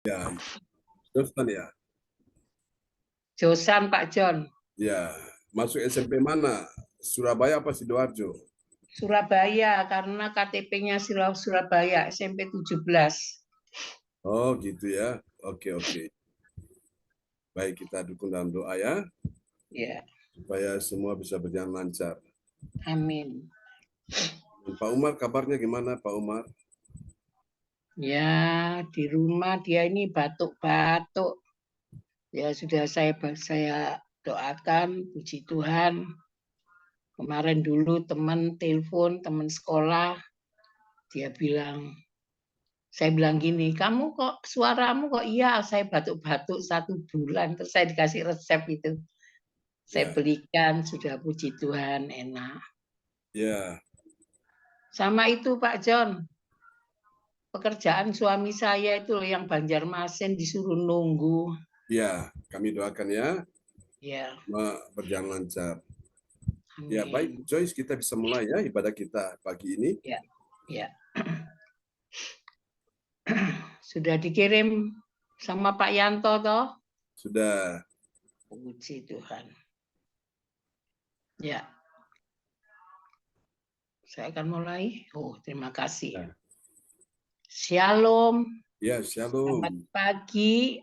Ya, Josan ya. Josan Pak John. Ya, masuk SMP mana? Surabaya apa Sidoarjo? Surabaya karena KTP-nya Surabaya SMP 17. Oh, gitu ya. Oke, oke. Baik, kita dukung dalam doa ya, Ya, supaya semua bisa berjalan lancar. amin. Dan Pak Umar, kabarnya gimana Pak Umar? Ya, di rumah dia ini batuk-batuk. Ya sudah saya doakan, puji Tuhan. Kemarin dulu teman sekolah, dia bilang, saya bilang gini, kamu kok suaramu kok iya, saya batuk-batuk 1 bulan, terus saya dikasih resep itu. Saya Ya, belikan, sudah puji Tuhan, enak. ya, Sama itu Pak John, pekerjaan suami saya itu loh yang Banjarmasin disuruh nunggu. ya. Kami doakan ya, Ya, berjalan lancar. Ya, baik, amin. Joyce, kita bisa mulai ya ibadah kita pagi ini. Ya, ya. Sudah dikirim sama Pak Yanto toh? Sudah. Puji Tuhan. Ya, saya akan mulai. Oh, terima kasih. Ya, Shalom. ya, Selamat shalom. pagi.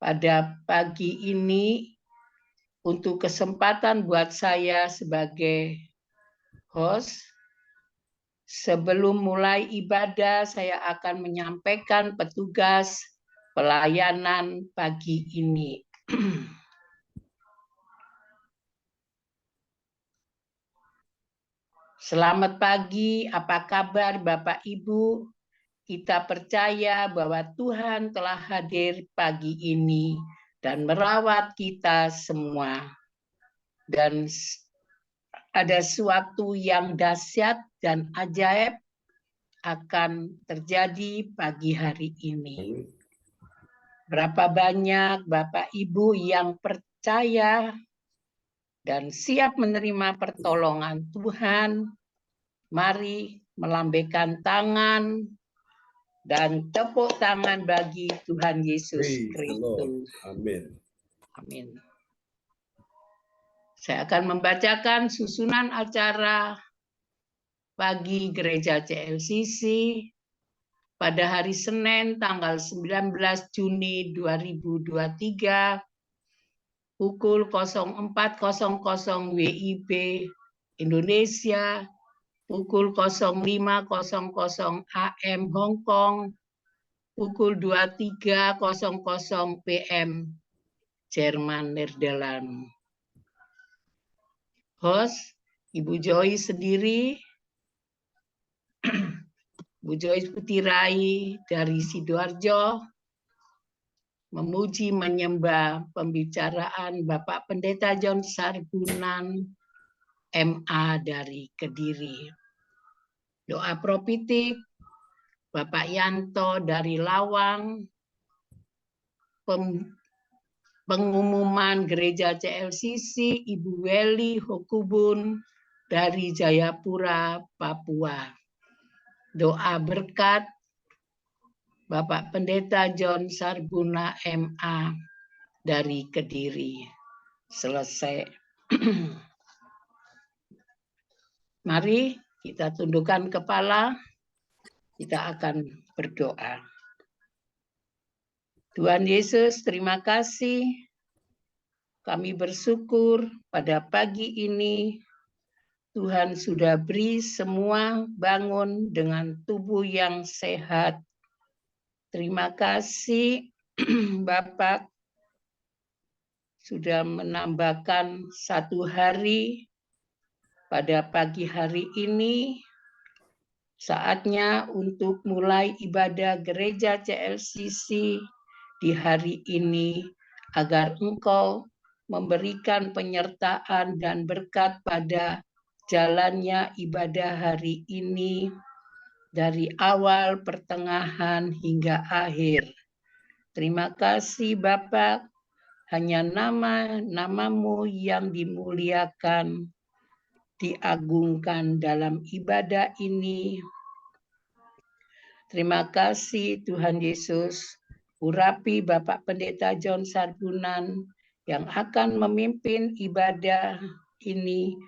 Pada pagi ini untuk kesempatan buat saya sebagai host. Sebelum mulai ibadah, saya akan menyampaikan petugas pelayanan pagi ini. Selamat pagi, apa kabar Bapak Ibu? Kita percaya bahwa Tuhan telah hadir pagi ini dan merawat kita semua. Dan ada sesuatu yang dahsyat dan ajaib akan terjadi pagi hari ini. Berapa banyak Bapak Ibu yang percaya dan siap menerima pertolongan Tuhan? Mari melambaikan tangan dan tepuk tangan bagi Tuhan Yesus Praise the Lord. Kristus. Amin. Amin. Saya akan membacakan susunan acara pagi Gereja CLCC pada hari Senin tanggal 19 Juni 2023 pukul 04.00 WIB Indonesia, pukul 05.00 AM Hong Kong, pukul 23.00 PM Jerman Nederland. Host Ibu Joy sendiri, Bu Joyce Putirai dari Sidoarjo, memuji menyembah pembicaraan Bapak Pendeta John Sarbunan, MA dari Kediri. Doa propitik Bapak Yanto dari Lawang, pengumuman Gereja CLCC Ibu Weli Hokubun dari Jayapura, Papua. Doa berkat Bapak Pendeta John Sarbuna MA dari Kediri. Selesai. Mari kita tundukkan kepala, kita akan berdoa. Tuhan Yesus, terima kasih. Kami bersyukur pada pagi ini Tuhan sudah beri semua bangun dengan tubuh yang sehat. Terima kasih Bapak sudah menambahkan 1 hari pada pagi hari ini. Saatnya untuk mulai ibadah gereja CLCC di hari ini agar Engkau memberikan penyertaan dan berkat pada jalannya ibadah hari ini dari awal, pertengahan, hingga akhir. Terima kasih Bapak, hanya namamu yang dimuliakan, diagungkan dalam ibadah ini. Terima kasih Tuhan Yesus, urapi Bapak Pendeta John Sarbunan yang akan memimpin ibadah ini.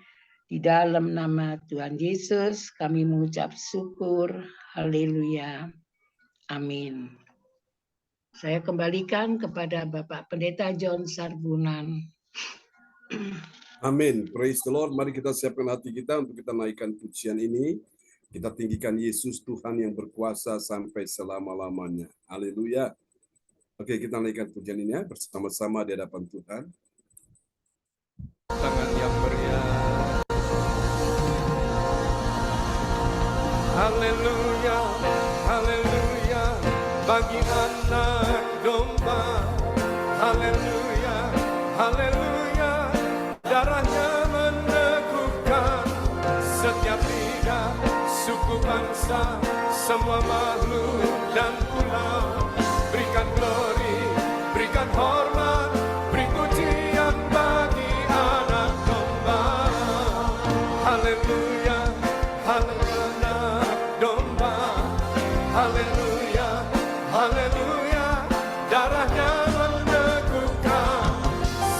Di dalam nama Tuhan Yesus kami mengucap syukur. Haleluya. Amin. Saya kembalikan kepada Bapak Pendeta John Sarbunan. Amin. Praise the Lord. Mari kita siapkan hati kita untuk kita naikkan pujian ini. Kita tinggikan Yesus Tuhan yang berkuasa sampai selama-lamanya. Haleluya. Oke, kita naikkan pujian ini ya, bersama-sama di hadapan Tuhan. Tangan yang meriah. Haleluya, haleluya, bagi anak domba. Haleluya, haleluya, darahnya meneguhkan setiap lidah, suku bangsa, semua makhluk dan pulau. Berikan glory, berikan hormat, beri pujian bagi anak domba. Haleluya, haleluya, domba. Haleluya, haleluya, darahnya meneguhkan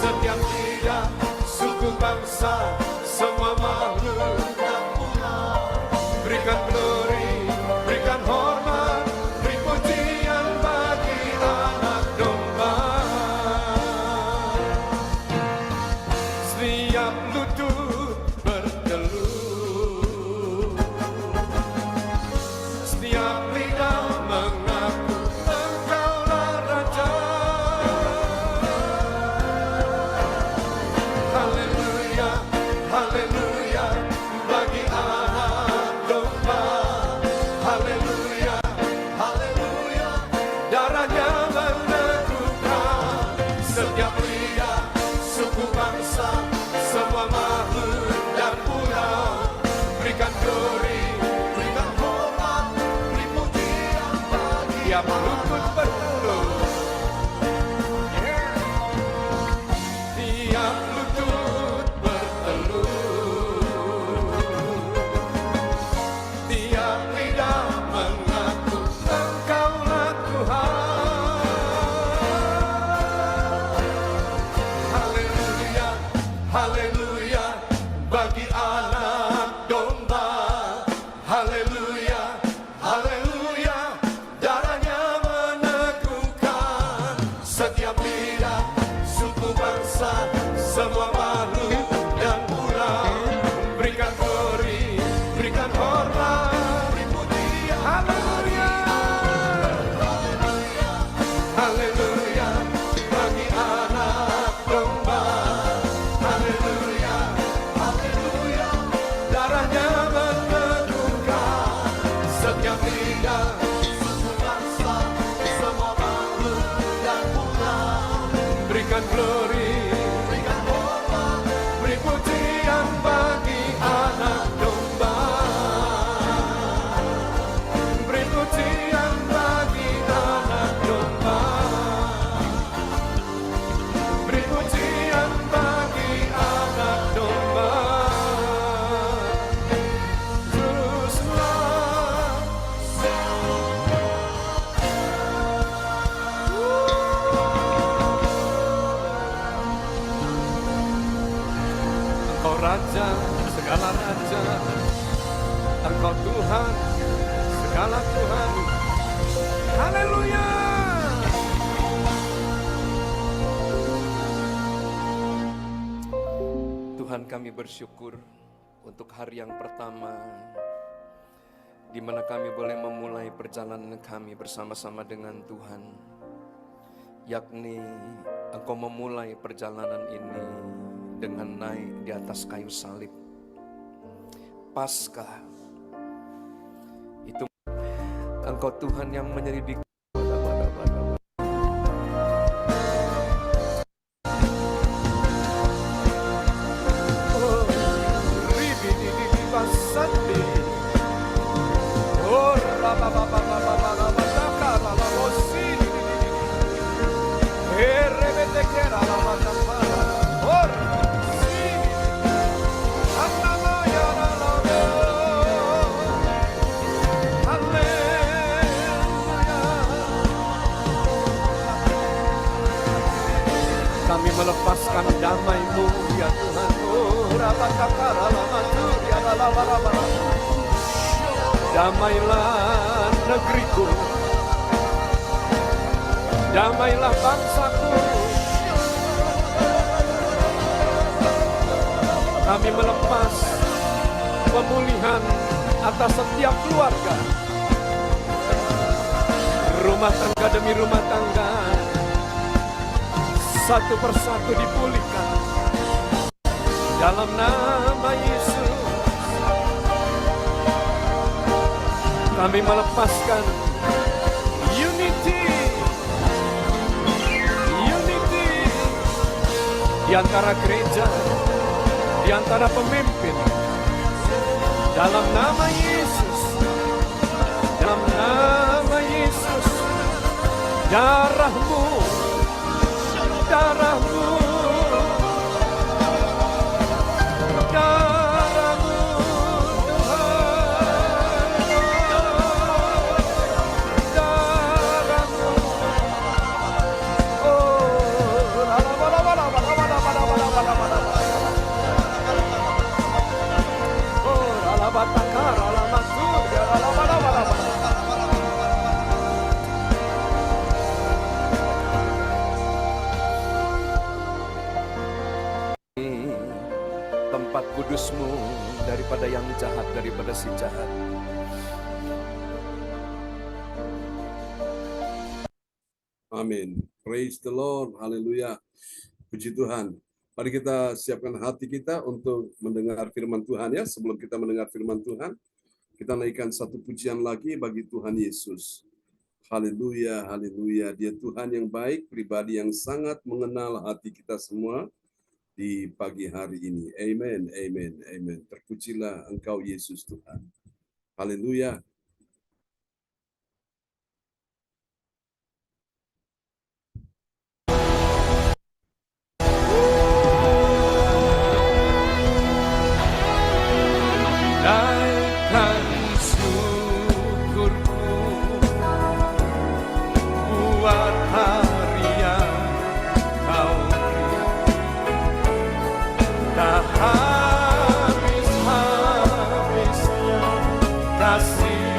setiap lidah, suku bangsa, semua makhluk dan pulau. Berikan glory, berikan hormat, beri pujian bagi anak domba. Setiap lutut bertelut, setiap lidah mengaku Engkaulah Raja. Haleluya, haleluya, bagi anak domba. Haleluya, haleluya, darahnya meneguhkan setiap lidah, suku bangsa, semua makhluk dan pulau. Berikan glory, berikan hormat, beri pujian bagi tiap lutut bertelut. Tiap lutut bertelut, tiap lidah mengaku Engkaulah Tuhan. Haleluya, haleluya, bagi anak domba. Haleluya, haleluya, darahnya meneguhkan setiap lidah, suku bangsa, semua makhluk dan pulau. Berikan glory, berikan hormat, beri pujian. Haleluya, haleluya, bagi anak domba. Haleluya, haleluya, darahnya meneguhkan setiap lidah, suku bangsa, semua makhluk dan pulau. Berikan glory, berikan hormat, beri pujian bagi anak domba. Beri pujian bagi anak domba. Beri pujian bagi anak domba. Teruslah Engkau Raja, segala Raja. Engkau Tuhan, segala Tuhan. Haleluya. Tuhan, kami bersyukur untuk hari yang pertama di mana kami boleh memulai perjalanan kami bersama-sama dengan Tuhan. Yakni Engkau memulai perjalanan ini dengan naik di atas kayu salib. Paskah itu Engkau Tuhan yang menyelidiki. Hallelujah. Kami melepaskan damai-Mu ya Tuhan. Damailah negeriku, damailah bangsaku. Kami melepas pemulihan atas setiap keluarga, rumah tangga demi rumah tangga, satu persatu dipulihkan dalam nama Yesus. Kami melepaskan unity di antara gereja, di antara pemimpin, dalam nama Yesus, dalam nama Yesus. Darah-Mu, darah-Mu, darah-Mu Tuhan, darah-Mu. Tempat kudus-Mu daripada yang jahat, daripada si jahat. Amin. Praise the Lord. Haleluya. Puji Tuhan. Mari kita siapkan hati kita untuk mendengar firman Tuhan ya. Sebelum kita mendengar firman Tuhan, kita naikkan satu pujian lagi bagi Tuhan Yesus. Haleluya, haleluya. Dia Tuhan yang baik, pribadi yang sangat mengenal hati kita semua di pagi hari ini. Amen, amen, amen. Terpujilah Engkau Yesus Tuhan. Haleluya. Naikkan syukurku buat hari yang Kau beri. Tak habis-habisnya kasih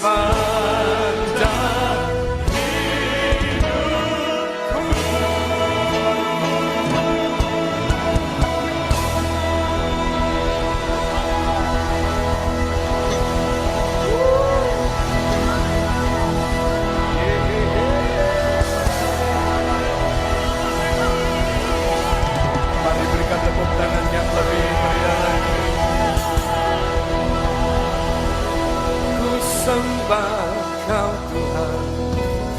sepanjang mari berikan tepuk tangan yang lebih meriah lagi. Ku sembah Kau Tuhan,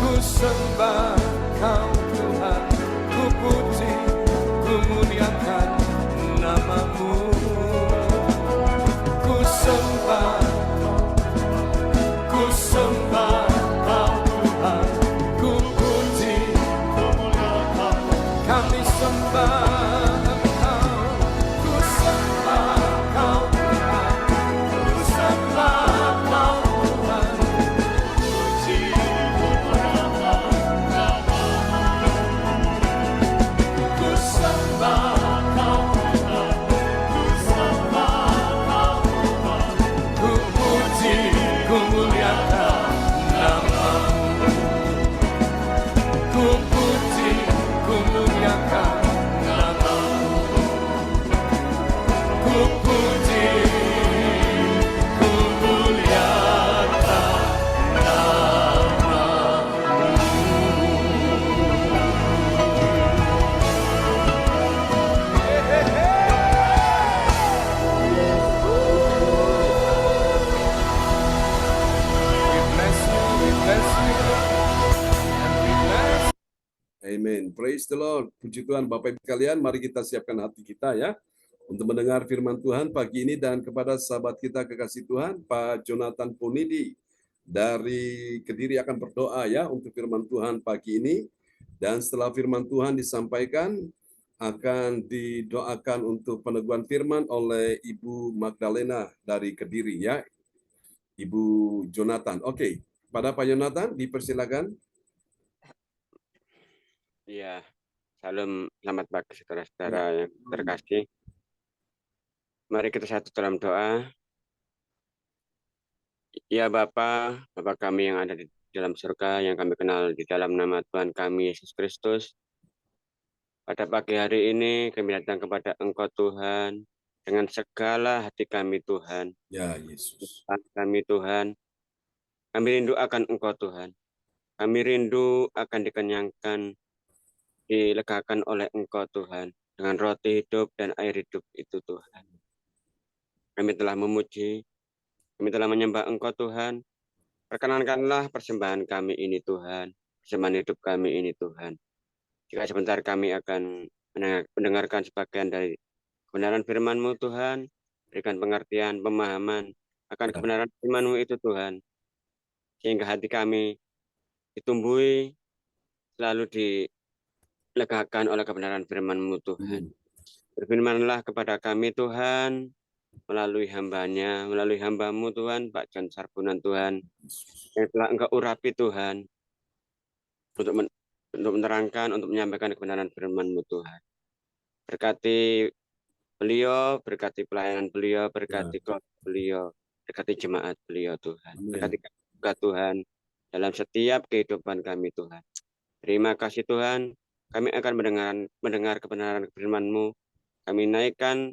ku sembah Kau Tuhan, ku puji, ku muliakan nama-Mu. Ku sembah Kau Tuhan, ku puji, ku muliakan. Kami sembah Engkau, ku sembah Kau Tuhan, ku sembah Kau Tuhan, puji, ku muliakan nama-Mu. Ku sembah Kau Tuhan, ku sembah Kau Tuhan, ku puji, ku muliakan nama-Mu. Ku puji, ku muliakan nama-Mu. Ku puji, ku muliakan We bless you, we bless you, and we bless. Amen. Praise the Lord. Puji Tuhan Bapak Ibu sekalian, mari kita siapkan hati kita ya untuk mendengar firman Tuhan pagi ini, dan kepada sahabat kita kekasih Tuhan, Pak Jonathan Ponidi dari Kediri akan berdoa ya untuk firman Tuhan pagi ini. Dan setelah firman Tuhan disampaikan, akan didoakan untuk peneguhan firman oleh Ibu Magdalena dari Kediri ya, Ibu Jonathan. Oke, pada Pak Jonathan dipersilakan. Ya, salam selamat pagi saudara-saudara yang terkasih. Mari kita satu dalam doa. Ya Bapa, Bapa kami yang ada di dalam surga, yang kami kenal di dalam nama Tuhan kami Yesus Kristus. Pada pagi hari ini kami datang kepada Engkau Tuhan dengan segala hati kami Tuhan. Ya Yesus. Kami Tuhan, kami rindu akan Engkau Tuhan. Kami rindu akan dikenyangkan, dilegakan oleh Engkau Tuhan dengan roti hidup dan air hidup itu Tuhan. Kami telah memuji, kami telah menyembah Engkau Tuhan. Perkenankanlah persembahan kami ini Tuhan, persembahan hidup kami ini Tuhan. Jika sebentar kami akan mendengarkan sebagian dari kebenaran firman-Mu Tuhan, berikan pengertian, pemahaman akan kebenaran firman-Mu itu Tuhan, sehingga hati kami ditumbuhi, selalu dilegakan oleh kebenaran firman-Mu Tuhan. Berfirmanlah kepada kami Tuhan, melalui hamba-Nya, melalui hamba-Mu Tuhan, Pak John Sarbunan Tuhan, yang telah Engkau urapi Tuhan, untuk menerangkan, untuk menyampaikan kebenaran firman-Mu Tuhan. Berkati beliau, berkati pelayanan beliau, berkati keluarga beliau, berkati jemaat beliau Tuhan. Berkati juga Tuhan dalam setiap kehidupan kami Tuhan. Terima kasih Tuhan, kami akan mendengar kebenaran firman-Mu. Kami naikkan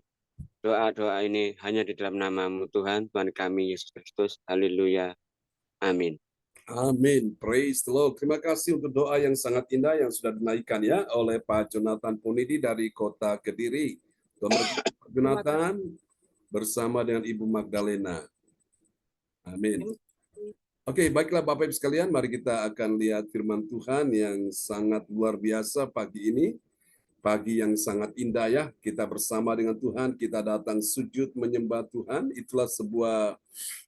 doa-doa ini hanya di dalam nama-Mu Tuhan, Tuhan kami Yesus Kristus. Haleluya. Amin. Amin. Praise the Lord. Terima kasih untuk doa yang sangat indah yang sudah dinaikkan ya oleh Pak Jonathan Ponidi dari Kota Kediri. Pak Jonathan bersama dengan Ibu Magdalena. Amin. Oke, baiklah Bapak Ibu sekalian, mari kita akan lihat firman Tuhan yang sangat luar biasa pagi ini. Pagi yang sangat indah ya, kita bersama dengan Tuhan, kita datang sujud menyembah Tuhan. Itulah sebuah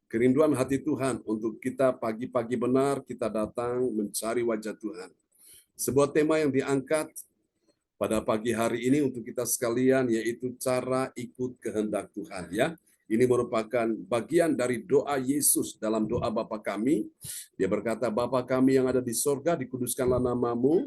kerinduan hati Tuhan untuk kita pagi-pagi benar, kita datang mencari wajah Tuhan. Sebuah tema yang diangkat pada pagi hari ini untuk kita sekalian, yaitu cara ikut kehendak Tuhan ya. Ini merupakan bagian dari doa Yesus dalam doa Bapa kami. Dia berkata, Bapa kami yang ada di sorga, dikuduskanlah nama-Mu,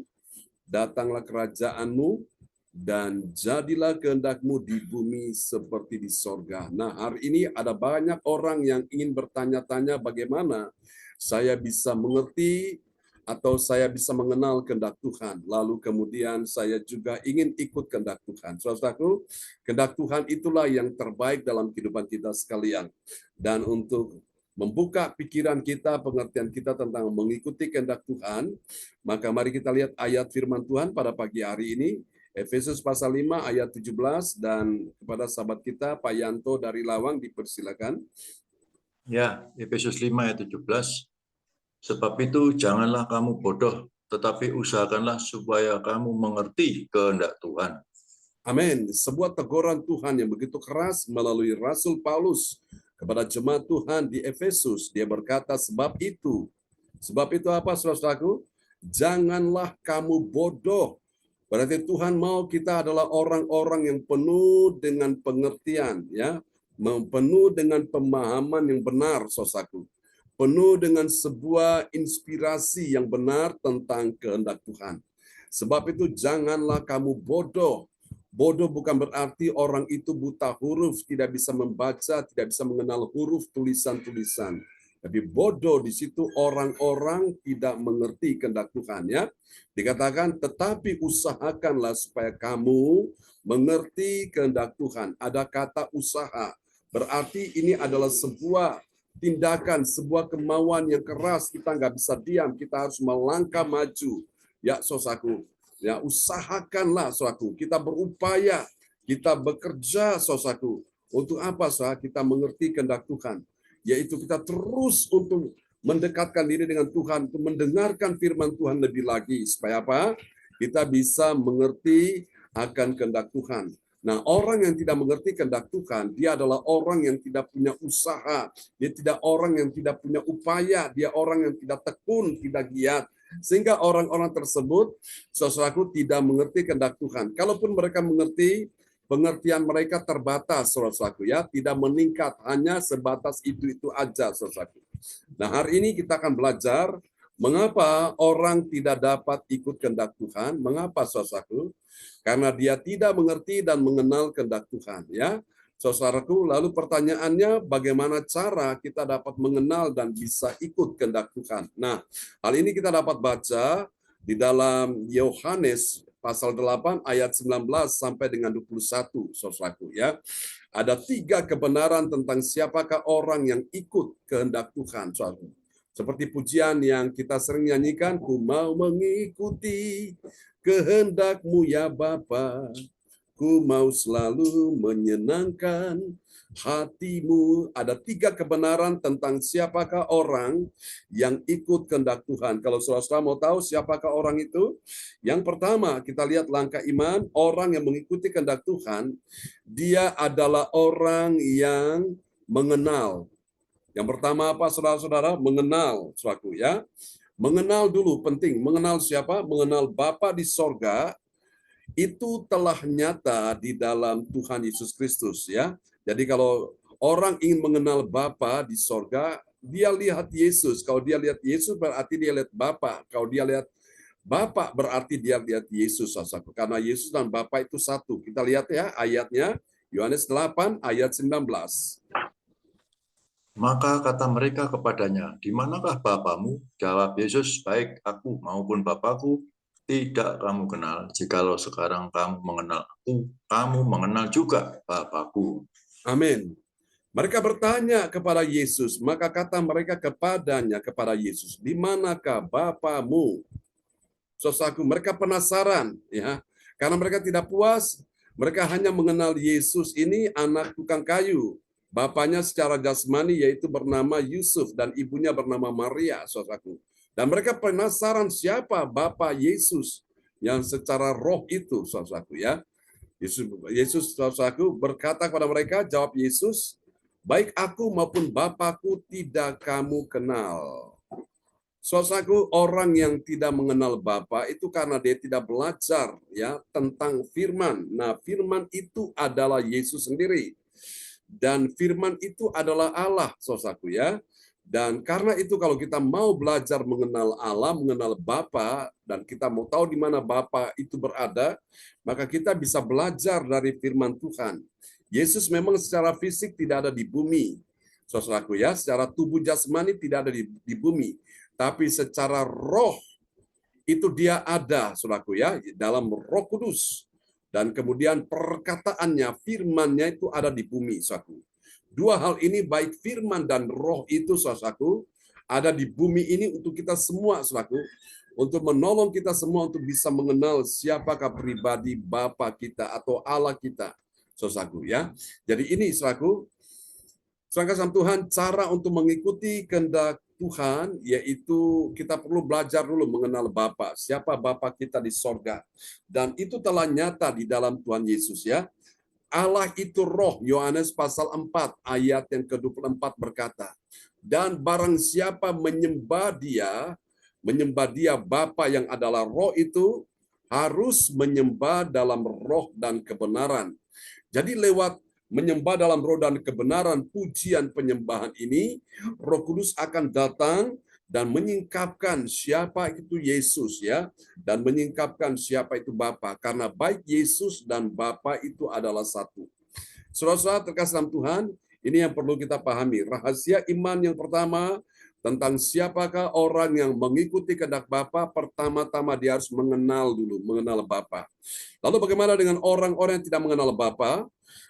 datanglah kerajaan-Mu, dan jadilah kehendak-Mu di bumi seperti di sorga. Nah, hari ini ada banyak orang yang ingin bertanya-tanya bagaimana saya bisa mengerti atau saya bisa mengenal kehendak Tuhan. Lalu kemudian saya juga ingin ikut kehendak Tuhan. Saudaraku, kehendak Tuhan itulah yang terbaik dalam kehidupan kita sekalian. Dan untuk membuka pikiran kita, pengertian kita tentang mengikuti kehendak Tuhan, maka mari kita lihat ayat firman Tuhan pada pagi hari ini, Efesus pasal 5 ayat 17, dan kepada sahabat kita Pak Yanto dari Lawang dipersilakan. Ya, Efesus 5 ayat 17. Sebab itu janganlah kamu bodoh, tetapi usahakanlah supaya kamu mengerti kehendak Tuhan. Amin. Sebuah teguran Tuhan yang begitu keras melalui Rasul Paulus kepada jemaat Tuhan di Efesus. Dia berkata, sebab itu apa, saudaraku? Janganlah kamu bodoh. Berarti Tuhan mau kita adalah orang-orang yang penuh dengan pengertian, ya, penuh dengan pemahaman yang benar, saudaraku. Penuh dengan sebuah inspirasi yang benar tentang kehendak Tuhan. Sebab itu janganlah kamu bodoh. Bodoh bukan berarti orang itu buta huruf, tidak bisa membaca, tidak bisa mengenal huruf tulisan-tulisan. Tapi bodoh di situ orang-orang tidak mengerti kehendak Tuhan, ya. Dikatakan, tetapi usahakanlah supaya kamu mengerti kehendak Tuhan. Ada kata usaha. Berarti ini adalah sebuah tindakan, sebuah kemauan yang keras. Kita nggak bisa diam, kita harus melangkah maju. Ya, saudaraku, ya, usahakanlah, saudaraku. Kita berupaya, kita bekerja, saudaraku. Untuk apa, saudara? Kita mengerti kehendak Tuhan. Yaitu kita terus untuk mendekatkan diri dengan Tuhan, untuk mendengarkan firman Tuhan lebih lagi. Supaya apa? Kita bisa mengerti akan kehendak Tuhan. Nah, orang yang tidak mengerti kehendak Tuhan, dia adalah orang yang tidak punya usaha, dia tidak orang yang tidak punya upaya, dia orang yang tidak tekun, tidak giat. Sehingga orang-orang tersebut, saudaraku, tidak mengerti kehendak Tuhan. Kalaupun mereka mengerti, pengertian mereka terbatas, saudaraku, ya, tidak meningkat, hanya sebatas itu aja, saudaraku. Nah, hari ini kita akan belajar mengapa orang tidak dapat ikut kehendak Tuhan. Mengapa, saudaraku? Karena dia tidak mengerti dan mengenal kehendak Tuhan, ya. Saudaraku, lalu pertanyaannya bagaimana cara kita dapat mengenal dan bisa ikut kehendak Tuhan. Nah, hal ini kita dapat baca di dalam Yohanes pasal 8 ayat 19 sampai dengan 21, saudaraku, ya. Ada 3 kebenaran tentang siapakah orang yang ikut kehendak Tuhan, saudaraku. Seperti pujian yang kita sering nyanyikan, ku mau mengikuti kehendak-Mu ya Bapa, ku mau selalu menyenangkan hati-Mu. Ada 3 kebenaran tentang siapakah orang yang ikut kehendak Tuhan. Kalau saudara mau tahu siapakah orang itu, yang pertama kita lihat langkah iman, orang yang mengikuti kehendak Tuhan, dia adalah orang yang mengenal. Yang pertama apa, saudara-saudara? Mengenal, saudaraku, ya. Mengenal dulu penting. Mengenal siapa? Mengenal Bapa di sorga. Itu telah nyata di dalam Tuhan Yesus Kristus, ya. Jadi kalau orang ingin mengenal Bapa di sorga, dia lihat Yesus. Kalau dia lihat Yesus berarti dia lihat Bapa. Kalau dia lihat Bapa berarti dia lihat Yesus, saudaraku. Karena Yesus dan Bapa itu satu. Kita lihat ya ayatnya, Yohanes 8 ayat 19. Maka kata mereka kepadanya, di manakah Bapamu? Jawab Yesus, baik aku maupun Bapakku tidak kamu kenal. Jikalau sekarang kamu mengenal aku, kamu mengenal juga Bapakku. Amin. Mereka bertanya kepada Yesus, maka kata mereka kepadanya, kepada Yesus, di manakah Bapamu? Saudaraku, mereka penasaran, ya, karena mereka tidak puas. Mereka hanya mengenal Yesus ini anak tukang kayu. Bapaknya secara jasmani yaitu bernama Yusuf dan ibunya bernama Maria, saudaraku. Dan mereka penasaran siapa Bapa Yesus yang secara roh itu, saudaraku, ya. Yesus, saudaraku, berkata kepada mereka, jawab Yesus, baik aku maupun Bapakku tidak kamu kenal. Saudaraku, orang yang tidak mengenal Bapa itu karena dia tidak belajar, ya, tentang firman. Nah, firman itu adalah Yesus sendiri. Dan firman itu adalah Allah, saudaraku, ya. Dan karena itu kalau kita mau belajar mengenal Allah, mengenal Bapa, dan kita mau tahu di mana Bapa itu berada, maka kita bisa belajar dari firman Tuhan. Yesus memang secara fisik tidak ada di bumi, saudaraku ya, secara tubuh jasmani tidak ada di bumi, tapi secara roh itu dia ada, saudaraku ya, dalam Roh Kudus. Dan kemudian perkataannya, firman-nya itu ada di bumi, saudaraku. Dua hal ini baik firman dan roh itu, saudaraku, ada di bumi ini untuk kita semua, saudaraku, untuk menolong kita semua untuk bisa mengenal siapakah pribadi Bapa kita atau Allah kita, saudaraku ya. Jadi ini, saudaraku, saudara Tuhan, cara untuk mengikuti kehendak Tuhan, yaitu kita perlu belajar dulu mengenal Bapa, siapa Bapa kita di sorga. Dan itu telah nyata di dalam Tuhan Yesus ya. Allah itu roh, Yohanes pasal 4 ayat yang ke-24 berkata, dan barang siapa menyembah dia Bapa yang adalah roh itu, harus menyembah dalam roh dan kebenaran. Jadi lewat menyembah dalam roh dan kebenaran, pujian penyembahan ini, Roh Kudus akan datang dan menyingkapkan siapa itu Yesus ya, dan menyingkapkan siapa itu Bapa, karena baik Yesus dan Bapa itu adalah satu. Saudara-saudara terkasih dalam Tuhan, ini yang perlu kita pahami. Rahasia iman yang pertama tentang siapakah orang yang mengikuti kehendak Bapa, pertama-tama dia harus mengenal Bapa. Lalu bagaimana dengan orang-orang yang tidak mengenal Bapa?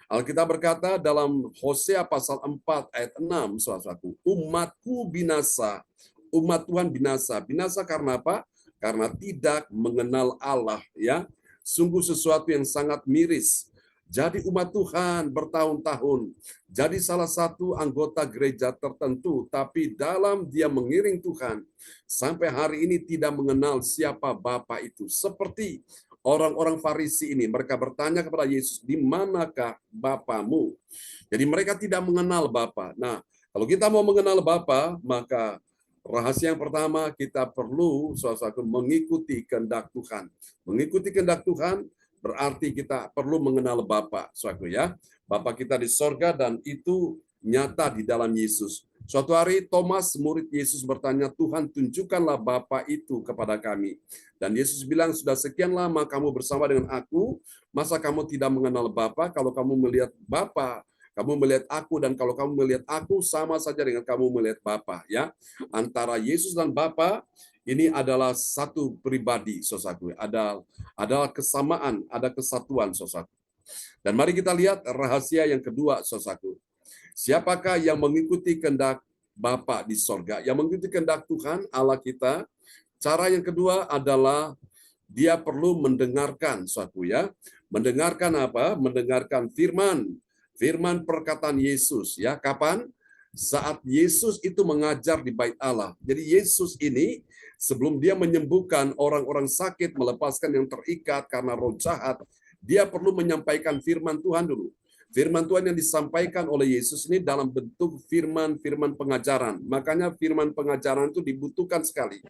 Alkitab berkata dalam Hosea pasal 4 ayat 6, saudaraku, umatku binasa, umat Tuhan binasa. Binasa karena apa? Karena tidak mengenal Allah ya. Sungguh sesuatu yang sangat miris. Jadi umat Tuhan bertahun-tahun, jadi salah satu anggota gereja tertentu, tapi dalam dia mengiring Tuhan, sampai hari ini tidak mengenal siapa Bapa itu. Seperti orang-orang Farisi ini, mereka bertanya kepada Yesus, di manakah Bapamu? Jadi mereka tidak mengenal Bapa. Nah, kalau kita mau mengenal Bapa, maka rahasia yang pertama kita perlu saudara mengikuti kehendak Tuhan. Mengikuti kehendak Tuhan berarti kita perlu mengenal Bapa, saudara ya. Bapa kita di sorga dan itu nyata di dalam Yesus. Suatu hari Thomas, murid Yesus bertanya, Tuhan tunjukkanlah Bapa itu kepada kami. Dan Yesus bilang, sudah sekian lama kamu bersama dengan aku, masa kamu tidak mengenal Bapa? Kalau kamu melihat Bapa, kamu melihat aku, dan kalau kamu melihat aku, sama saja dengan kamu melihat Bapa. Ya, antara Yesus dan Bapa ini adalah satu pribadi, saudaraku. Ada kesamaan, ada kesatuan, saudaraku. Dan mari kita lihat rahasia yang kedua, saudaraku. Siapakah yang mengikuti kehendak Bapa di sorga? Yang mengikuti kehendak Tuhan, Allah kita. Cara yang kedua adalah dia perlu mendengarkan, saudaraku ya. Mendengarkan apa? Mendengarkan firman. Firman perkataan Yesus ya. Kapan? Saat Yesus itu mengajar di bait Allah. Jadi Yesus ini sebelum dia menyembuhkan orang-orang sakit, melepaskan yang terikat karena roh jahat, dia perlu menyampaikan firman Tuhan dulu. Firman Tuhan yang disampaikan oleh Yesus ini dalam bentuk firman-firman pengajaran. Makanya firman pengajaran itu dibutuhkan sekali.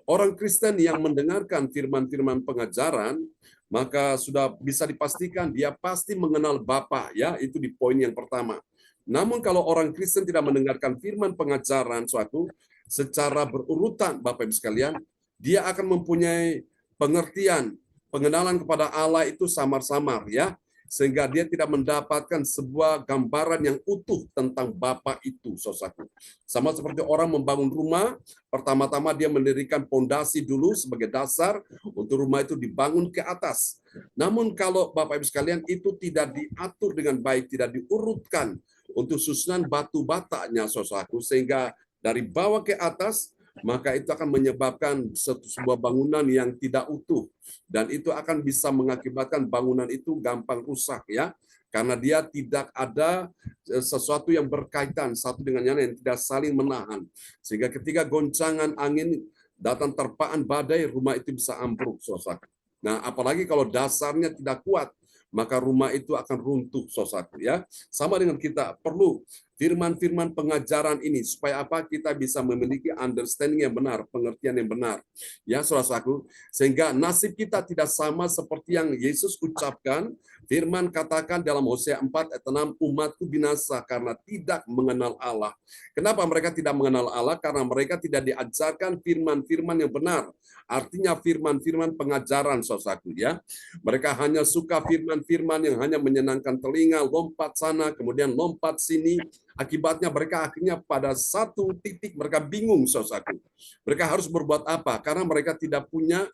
Orang Kristen yang mendengarkan firman-firman pengajaran, maka sudah bisa dipastikan dia pasti mengenal Bapa, ya, itu di poin yang pertama. Namun kalau orang Kristen tidak mendengarkan firman pengajaran suatu secara berurutan, Bapak Ibu sekalian, dia akan mempunyai pengertian, pengenalan kepada Allah itu samar-samar ya, sehingga dia tidak mendapatkan sebuah gambaran yang utuh tentang Bapa itu, saudaraku. Sama seperti orang membangun rumah, pertama-tama dia mendirikan pondasi dulu sebagai dasar untuk rumah itu dibangun ke atas. Namun kalau Bapak Ibu sekalian itu tidak diatur dengan baik, tidak diurutkan untuk susunan batu batanya, saudaraku, sehingga dari bawah ke atas, maka itu akan menyebabkan sebuah bangunan yang tidak utuh, dan itu akan bisa mengakibatkan bangunan itu gampang rusak ya, karena dia tidak ada sesuatu yang berkaitan satu dengan yang lain, tidak saling menahan, sehingga ketika goncangan angin datang terpaan badai, rumah itu bisa ambruk, saudaraku. Nah, apalagi kalau dasarnya tidak kuat, maka rumah itu akan runtuh, saudaraku ya. Sama dengan kita perlu firman-firman pengajaran ini supaya apa? Kita bisa memiliki understanding yang benar, pengertian yang benar. Ya, saudaraku, sehingga nasib kita tidak sama seperti yang Yesus ucapkan. Firman katakan dalam Hosea 4 ayat 6, umatku binasa karena tidak mengenal Allah. Kenapa mereka tidak mengenal Allah? Karena mereka tidak diajarkan firman-firman yang benar. Artinya firman-firman pengajaran, saudaraku, ya. Mereka hanya suka firman-firman yang hanya menyenangkan telinga, lompat sana, kemudian lompat sini. Akibatnya mereka akhirnya pada satu titik mereka bingung, saudaraku. Mereka harus berbuat apa? Karena mereka tidak punya,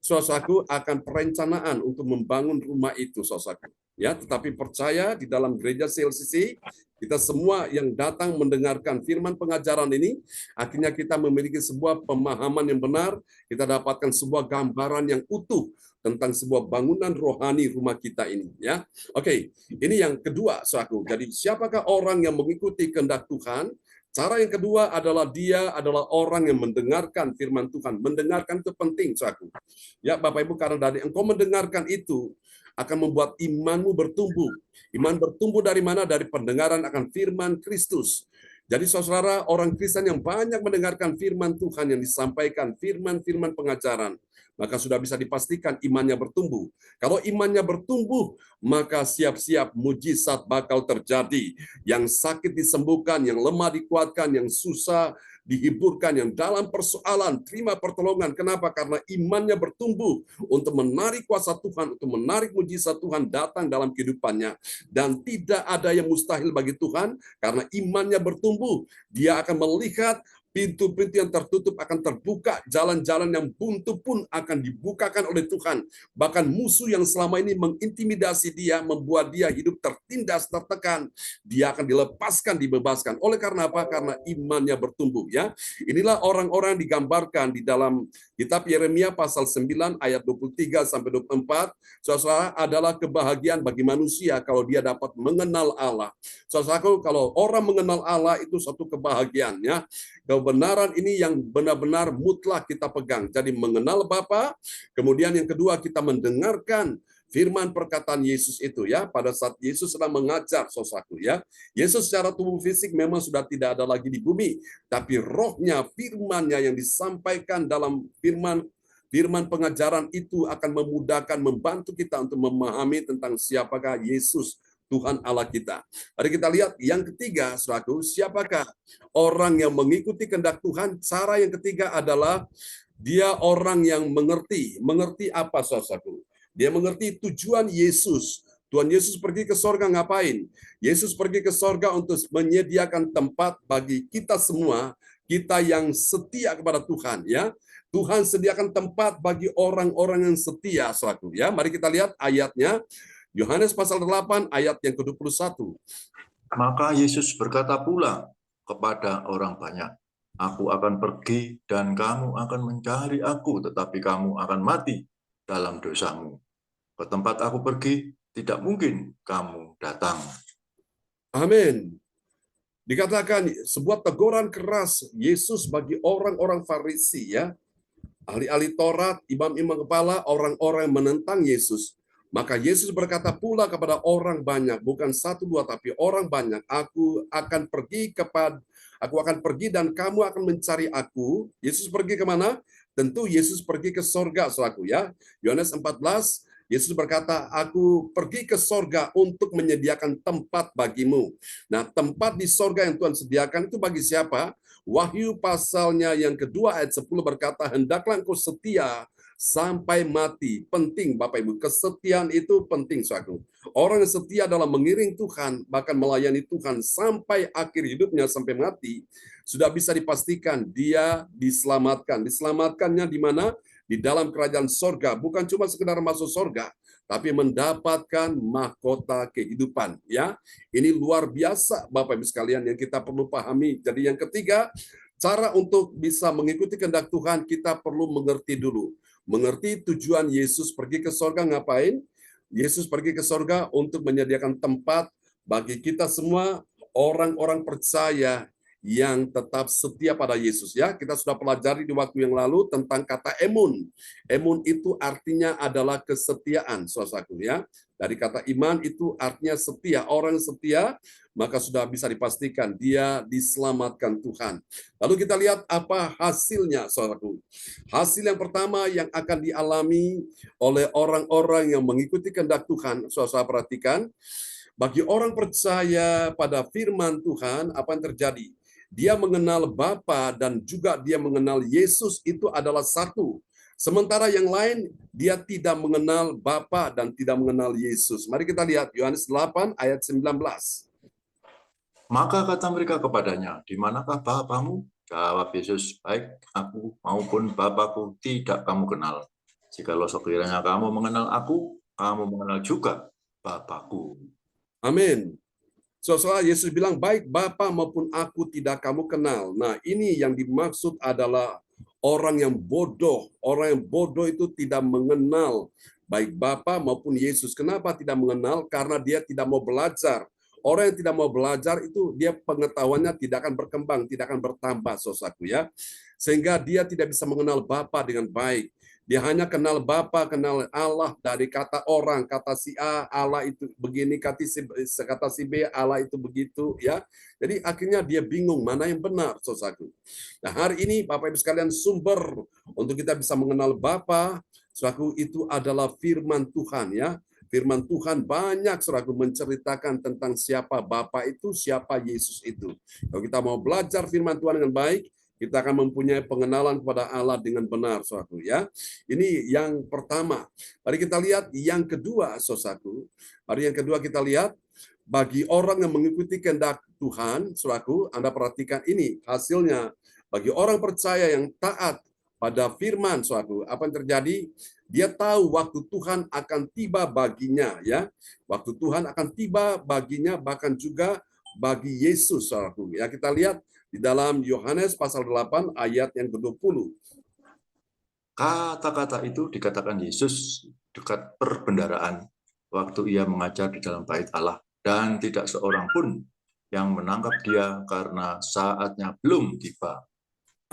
saudaraku, akan perencanaan untuk membangun rumah itu, saudaraku. Ya, tetapi percaya di dalam gereja CLCC, kita semua yang datang mendengarkan firman pengajaran ini, akhirnya kita memiliki sebuah pemahaman yang benar, kita dapatkan sebuah gambaran yang utuh tentang sebuah bangunan rohani rumah kita ini, ya. Oke, ini yang kedua, saudaraku. Jadi siapakah orang yang mengikuti kehendak Tuhan? Cara yang kedua adalah dia adalah orang yang mendengarkan firman Tuhan. Mendengarkan itu penting, saudaraku. Ya, Bapak Ibu, karena dari engkau mendengarkan itu akan membuat imanmu bertumbuh. Iman bertumbuh dari mana? Dari pendengaran akan firman Kristus. Jadi saudara, orang Kristen yang banyak mendengarkan firman Tuhan yang disampaikan, firman-firman pengajaran, maka sudah bisa dipastikan imannya bertumbuh. Kalau imannya bertumbuh, maka siap-siap mujizat bakal terjadi. Yang sakit disembuhkan, yang lemah dikuatkan, yang susah dihiburkan, yang dalam persoalan terima pertolongan. Kenapa? Karena imannya bertumbuh untuk menarik kuasa Tuhan, untuk menarik mujizat Tuhan datang dalam kehidupannya. Dan tidak ada yang mustahil bagi Tuhan, karena imannya bertumbuh. Dia akan melihat pintu-pintu yang tertutup akan terbuka, jalan-jalan yang buntu pun akan dibukakan oleh Tuhan. Bahkan musuh yang selama ini mengintimidasi dia, membuat dia hidup tertindas, tertekan, dia akan dilepaskan, dibebaskan. Oleh karena apa? Karena imannya bertumbuh, ya. Inilah orang-orang digambarkan di dalam kitab Yeremia pasal 9 ayat 23 sampai 24. Saudara, adalah kebahagiaan bagi manusia kalau dia dapat mengenal Allah. Saudara, kalau orang mengenal Allah itu satu kebahagiaan, ya. Kebenaran ini yang benar-benar mutlak kita pegang. Jadi mengenal Bapa, kemudian yang kedua kita mendengarkan firman perkataan Yesus itu, ya. Pada saat Yesus sedang mengajar, saudaraku, ya. Yesus secara tubuh fisik memang sudah tidak ada lagi di bumi, tapi rohnya, firman-Nya yang disampaikan dalam firman pengajaran itu akan memudahkan, membantu kita untuk memahami tentang siapakah Yesus, Tuhan Allah kita. Mari kita lihat yang ketiga, saudaraku, siapakah orang yang mengikuti kehendak Tuhan? Cara yang ketiga adalah dia orang yang mengerti. Mengerti apa, saudaraku? Dia mengerti tujuan Yesus. Tuhan Yesus pergi ke sorga ngapain? Yesus pergi ke sorga untuk menyediakan tempat bagi kita semua, kita yang setia kepada Tuhan, ya. Tuhan sediakan tempat bagi orang-orang yang setia, saudaraku, ya. Mari kita lihat ayatnya. Yohanes pasal 8 ayat yang ke-21. Maka Yesus berkata pula kepada orang banyak, aku akan pergi dan kamu akan mencari aku, tetapi kamu akan mati dalam dosamu. Ke tempat aku pergi, tidak mungkin kamu datang. Amin. Dikatakan sebuah teguran keras Yesus bagi orang-orang Farisi, ya. Ahli-ahli Taurat, imam-imam kepala, orang-orang yang menentang Yesus. Maka Yesus berkata pula kepada orang banyak, bukan satu dua tapi orang banyak, aku akan pergi dan kamu akan mencari aku. Yesus pergi kemana? Tentu Yesus pergi ke sorga, saudaraku, ya. Yohanes 14, Yesus berkata, aku pergi ke sorga untuk menyediakan tempat bagimu. Nah, tempat di sorga yang Tuhan sediakan itu bagi siapa? Wahyu pasalnya yang kedua ayat 10 berkata, hendaklah engkau setia sampai mati. Penting, Bapak Ibu, kesetiaan itu penting, saudaraku. Orang yang setia dalam mengiring Tuhan, bahkan melayani Tuhan sampai akhir hidupnya, sampai mati, sudah bisa dipastikan dia diselamatkan. Diselamatkannya di mana? Di dalam kerajaan sorga. Bukan cuma sekedar masuk sorga, tapi mendapatkan mahkota kehidupan, ya. Ini luar biasa, Bapak Ibu sekalian, yang kita perlu pahami. Jadi yang ketiga, cara untuk bisa mengikuti kehendak Tuhan, kita perlu mengerti dulu. Mengerti tujuan Yesus pergi ke sorga ngapain? Yesus pergi ke sorga untuk menyediakan tempat bagi kita semua orang-orang percaya yang tetap setia pada Yesus ya. Kita sudah pelajari di waktu yang lalu tentang kata emun. Emun itu artinya adalah kesetiaan, saudaraku ya. Dari kata iman itu artinya setia. Orang setia maka sudah bisa dipastikan dia diselamatkan Tuhan. Lalu kita lihat apa hasilnya, saudaraku. Hasil yang pertama yang akan dialami oleh orang-orang yang mengikuti kehendak Tuhan, saudara perhatikan, bagi orang percaya pada firman Tuhan, apa yang terjadi? Dia mengenal Bapa dan juga dia mengenal Yesus itu adalah satu. Sementara yang lain, dia tidak mengenal Bapa dan tidak mengenal Yesus. Mari kita lihat Yohanes 8 ayat 19. Maka kata mereka kepadanya, di manakah Bapamu? Jawab Yesus, baik aku maupun Bapakku tidak kamu kenal. Jikalau sekiranya kamu mengenal aku, kamu mengenal juga Bapakku. Amin. Saudara, Yesus bilang, baik Bapa maupun aku tidak kamu kenal. Nah, ini yang dimaksud adalah orang yang bodoh. Orang yang bodoh itu tidak mengenal baik Bapa maupun Yesus. Kenapa tidak mengenal? Karena dia tidak mau belajar. Orang yang tidak mau belajar itu dia pengetahuannya tidak akan berkembang, tidak akan bertambah, saudaraku ya. Sehingga dia tidak bisa mengenal Bapa dengan baik. Dia hanya kenal Bapa, kenal Allah dari kata orang, kata si A, Allah itu begini, kata si B, Allah itu begitu, ya. Jadi akhirnya dia bingung mana yang benar, saudaraku. Nah, hari ini Bapak Ibu sekalian, sumber untuk kita bisa mengenal Bapa, saudaraku, itu adalah firman Tuhan, ya. Firman Tuhan banyak, saudaraku, menceritakan tentang siapa Bapa itu, siapa Yesus itu. Kalau kita mau belajar firman Tuhan dengan baik, kita akan mempunyai pengenalan kepada Allah dengan benar, saudaraku ya. Ini yang pertama. Mari kita lihat yang kedua, saudaraku. Mari yang kedua kita lihat, bagi orang yang mengikuti kehendak Tuhan, saudaraku, Anda perhatikan ini hasilnya. Bagi orang percaya yang taat pada firman, saudaraku, apa yang terjadi? Dia tahu waktu Tuhan akan tiba baginya, ya. Waktu Tuhan akan tiba baginya, bahkan juga bagi Yesus, saudaraku. Ya, kita lihat di dalam Yohanes pasal 8 ayat yang ke-20. Kata-kata itu dikatakan Yesus dekat perbendaharaan waktu ia mengajar di dalam bait Allah, dan tidak seorang pun yang menangkap dia karena saatnya belum tiba.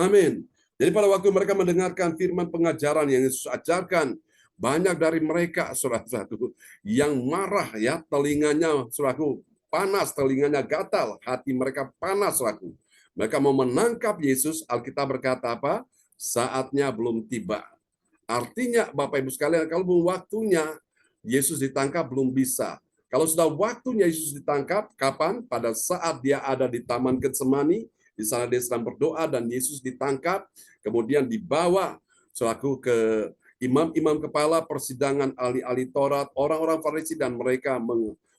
Amin. Jadi pada waktu mereka mendengarkan firman pengajaran yang Yesus ajarkan, banyak dari mereka, saudara-saudaraku, yang marah, ya, telinganya, saudaraku, panas, telinganya gatal, hati mereka panas, saudaraku. Mereka mau menangkap Yesus. Alkitab berkata apa? Saatnya belum tiba. Artinya, Bapak Ibu sekalian, kalau belum waktunya Yesus ditangkap, belum bisa. Kalau sudah waktunya Yesus ditangkap, kapan? Pada saat dia ada di Taman Getsemani, di sana dia sedang berdoa dan Yesus ditangkap, kemudian dibawa selaku ke imam-imam kepala persidangan, ahli-ahli Taurat, orang-orang Farisi, dan mereka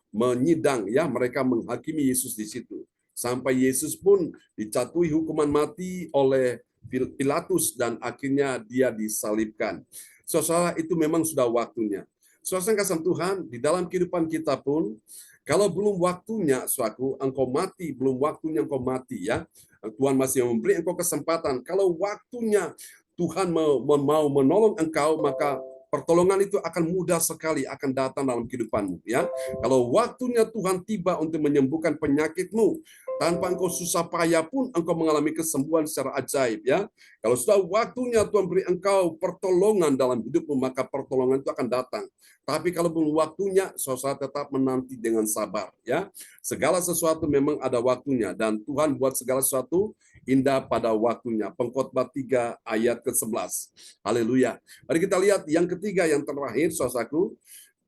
menyidang, ya, mereka menghakimi Yesus di situ. Sampai Yesus pun dijatuhi hukuman mati oleh Pilatus dan akhirnya dia disalibkan. Saudara, itu memang sudah waktunya. Saudara kasih Tuhan, di dalam kehidupan kita pun, kalau belum waktunya, suatu engkau mati, belum waktunya engkau mati, ya. Tuhan masih memberi engkau kesempatan. Kalau waktunya Tuhan mau menolong engkau, maka pertolongan itu akan mudah sekali akan datang dalam kehidupanmu, ya. Kalau waktunya Tuhan tiba untuk menyembuhkan penyakitmu, tanpa engkau susah payah pun engkau mengalami kesembuhan secara ajaib, ya. Kalau sudah waktunya Tuhan beri engkau pertolongan dalam hidupmu, maka pertolongan itu akan datang. Tapi kalau belum waktunya, saudara tetap menanti dengan sabar, ya. Segala sesuatu memang ada waktunya, dan Tuhan buat segala sesuatu indah pada waktunya. Pengkhotbah 3 ayat ke-11. Haleluya. Mari kita lihat yang ketiga, yang terakhir, saudaraku,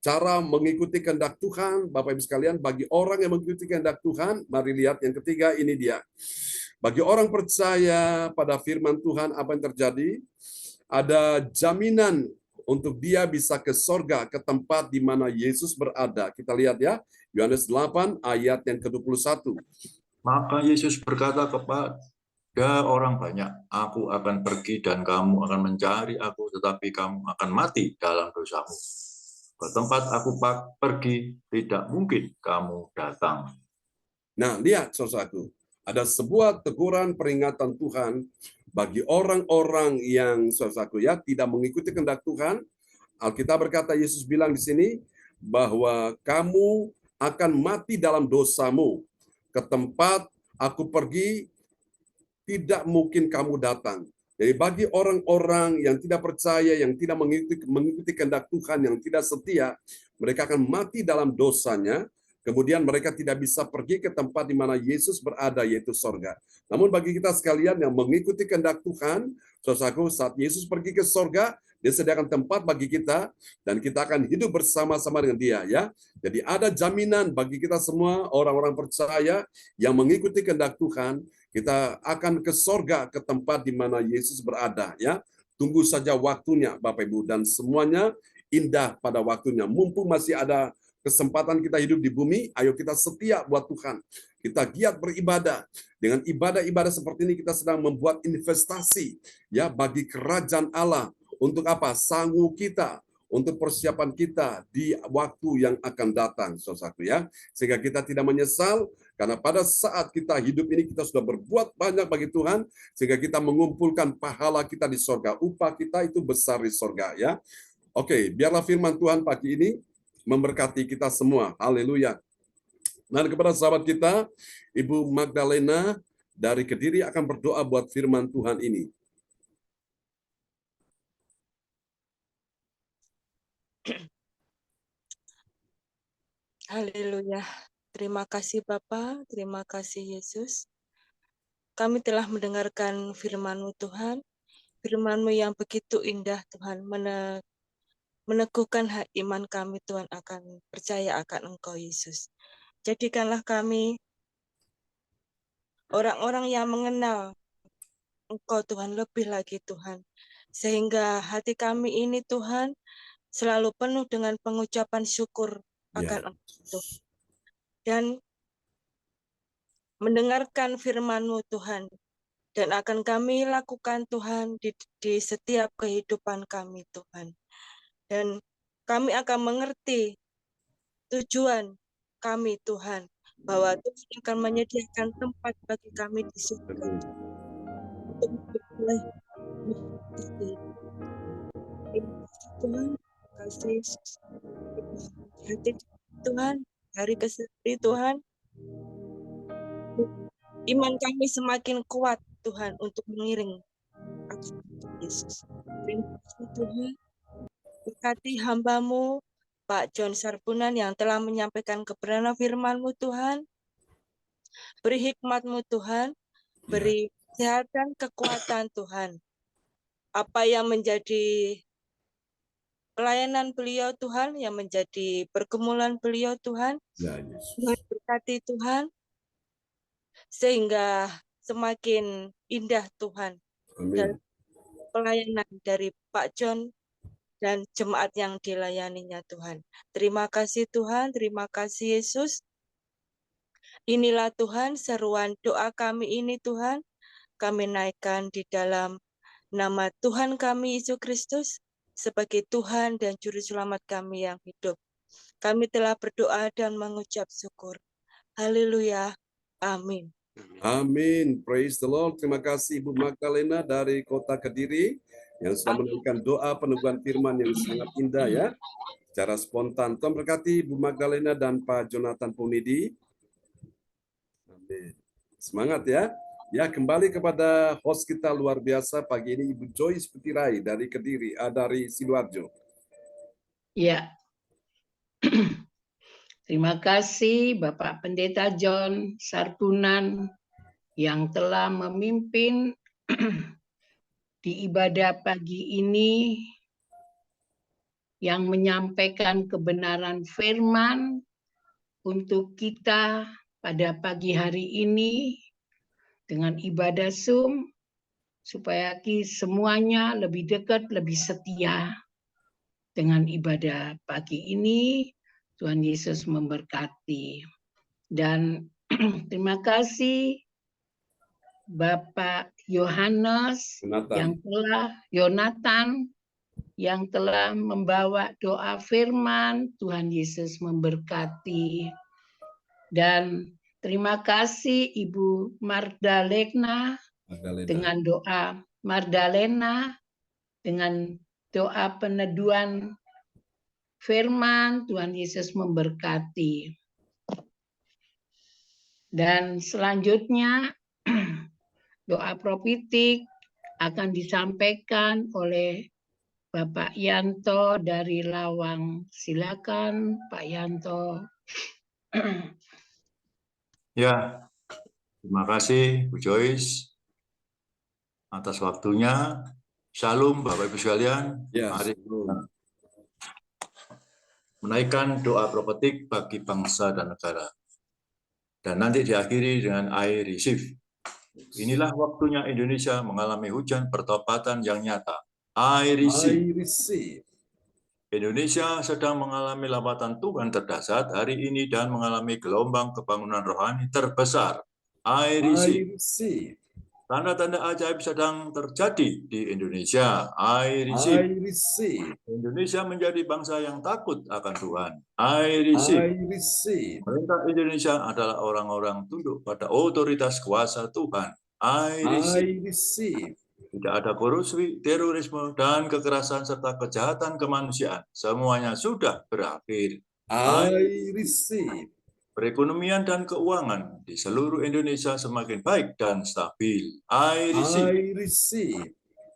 cara mengikuti kehendak Tuhan. Bapak Ibu sekalian, bagi orang yang mengikuti kehendak Tuhan, mari lihat yang ketiga, ini dia. Bagi orang percaya pada firman Tuhan, apa yang terjadi? Ada jaminan untuk dia bisa ke sorga, ke tempat di mana Yesus berada. Kita lihat ya, Yohanes 8 ayat yang ke-21. Maka Yesus berkata kepada orang banyak, aku akan pergi dan kamu akan mencari aku, tetapi kamu akan mati dalam dosamu. Ke tempat aku pergi, tidak mungkin kamu datang. Nah, lihat saudaraku, ada sebuah teguran peringatan Tuhan bagi orang-orang yang, saudaraku ya, tidak mengikuti kehendak Tuhan. Alkitab berkata, Yesus bilang di sini bahwa kamu akan mati dalam dosamu. Ke tempat aku pergi, tidak mungkin kamu datang. Jadi bagi orang-orang yang tidak percaya, yang tidak mengikuti kehendak Tuhan, yang tidak setia, mereka akan mati dalam dosanya. Kemudian mereka tidak bisa pergi ke tempat di mana Yesus berada, yaitu sorga. Namun bagi kita sekalian yang mengikuti kehendak Tuhan, saudaraku, saat Yesus pergi ke sorga, dia sediakan tempat bagi kita, dan kita akan hidup bersama-sama dengan dia. Ya, jadi ada jaminan bagi kita semua orang-orang percaya yang mengikuti kehendak Tuhan, kita akan ke sorga, ke tempat di mana Yesus berada. Ya, tunggu saja waktunya, Bapak Ibu, dan semuanya indah pada waktunya. Mumpung masih ada kesempatan kita hidup di bumi, ayo kita setia buat Tuhan. Kita giat beribadah. Dengan ibadah-ibadah seperti ini kita sedang membuat investasi ya bagi kerajaan Allah. Untuk apa? Sanggup kita, untuk persiapan kita di waktu yang akan datang, saudaraku ya. Sehingga kita tidak menyesal, karena pada saat kita hidup ini kita sudah berbuat banyak bagi Tuhan, sehingga kita mengumpulkan pahala kita di sorga. Upah kita itu besar di sorga ya. Oke, biarlah firman Tuhan pagi ini memberkati kita semua. Haleluya. Nah, kepada sahabat kita, Ibu Magdalena dari Kediri akan berdoa buat firman Tuhan ini. Haleluya. Terima kasih Bapa, terima kasih Yesus. Kami telah mendengarkan firman-Mu Tuhan, firman-Mu yang begitu indah Tuhan, meneguhkan iman kami Tuhan akan percaya akan Engkau Yesus. Jadikanlah kami orang-orang yang mengenal Engkau Tuhan lebih lagi Tuhan. Sehingga hati kami ini Tuhan selalu penuh dengan pengucapan syukur akan Engkau dan mendengarkan firman-Mu Tuhan, dan akan kami lakukan Tuhan di setiap kehidupan kami Tuhan. Dan kami akan mengerti tujuan kami Tuhan, bahwa Tuhan akan menyediakan tempat bagi kami di surga untuk beroleh Tuhan. Kasih hati Tuhan, hari kesehari Tuhan, iman kami semakin kuat Tuhan untuk mengiring Yesus. Terima kasih Tuhan, berkati hamba-Mu Pak John Sarpunan yang telah menyampaikan kebenaran firman-Mu Tuhan. Beri hikmat-Mu Tuhan, beri kesehatan, kekuatan Tuhan. Apa yang menjadi pelayanan beliau Tuhan, yang menjadi pergumulan beliau Tuhan, Tuhan berkati Tuhan, sehingga semakin indah Tuhan. Dan pelayanan dari Pak John dan jemaat yang dilayaninya Tuhan. Terima kasih Tuhan, terima kasih Yesus. Inilah Tuhan seruan doa kami ini Tuhan, kami naikkan di dalam nama Tuhan kami Yesus Kristus sebagai Tuhan dan Juru Selamat kami yang hidup. Kami telah berdoa dan mengucap syukur. Haleluya. Amin. Amin. Praise the Lord. Terima kasih Ibu Magdalena dari Kota Kediri yang sudah menaikkan doa peneguhan firman yang sangat indah ya. Secara spontan. Tuhan berkati Ibu Magdalena dan Pak Jonathan Punidi. Amin. Semangat ya. Ya, kembali kepada host kita luar biasa pagi ini, Ibu Joyce Petirai dari Kediri, dari Sidoarjo. Ya. Terima kasih Bapak Pendeta John Sarpunan yang telah memimpin di ibadah pagi ini, yang menyampaikan kebenaran firman untuk kita pada pagi hari ini dengan ibadah Zoom, supaya semuanya lebih dekat, lebih setia dengan ibadah pagi ini. Tuhan Yesus memberkati. Dan terima kasih Bapak Yohanes Yonatan yang telah membawa doa firman. Tuhan Yesus memberkati. Dan terima kasih Ibu Magdalena dengan doa dengan doa peneduhan firman. Tuhan Yesus memberkati. Dan selanjutnya Doa profitik akan disampaikan oleh Bapak Yanto dari Lawang. Silakan Pak Yanto. Ya, terima kasih Bu Joyce atas waktunya. Shalom Bapak Ibu sekalian. Ya, Mari sebelum. menaikkan doa prophetik bagi bangsa dan negara. Dan nanti diakhiri dengan I receive. Inilah waktunya Indonesia mengalami hujan pertobatan yang nyata. I receive. I receive. Indonesia sedang mengalami lambatan Tuhan terdahsyat hari ini dan mengalami gelombang kebangunan rohani terbesar. I I receive. receive. Tanda-tanda ajaib sedang terjadi di Indonesia. I I receive. receive. Indonesia menjadi bangsa yang takut akan Tuhan. I I receive. receive. Pemerintah Indonesia adalah orang-orang tunduk pada otoritas kuasa Tuhan. I receive. I receive. Tidak ada korupsi, terorisme, dan kekerasan serta kejahatan kemanusiaan. Semuanya sudah berakhir. I receive. Perekonomian dan keuangan di seluruh Indonesia semakin baik dan stabil. I receive. I receive.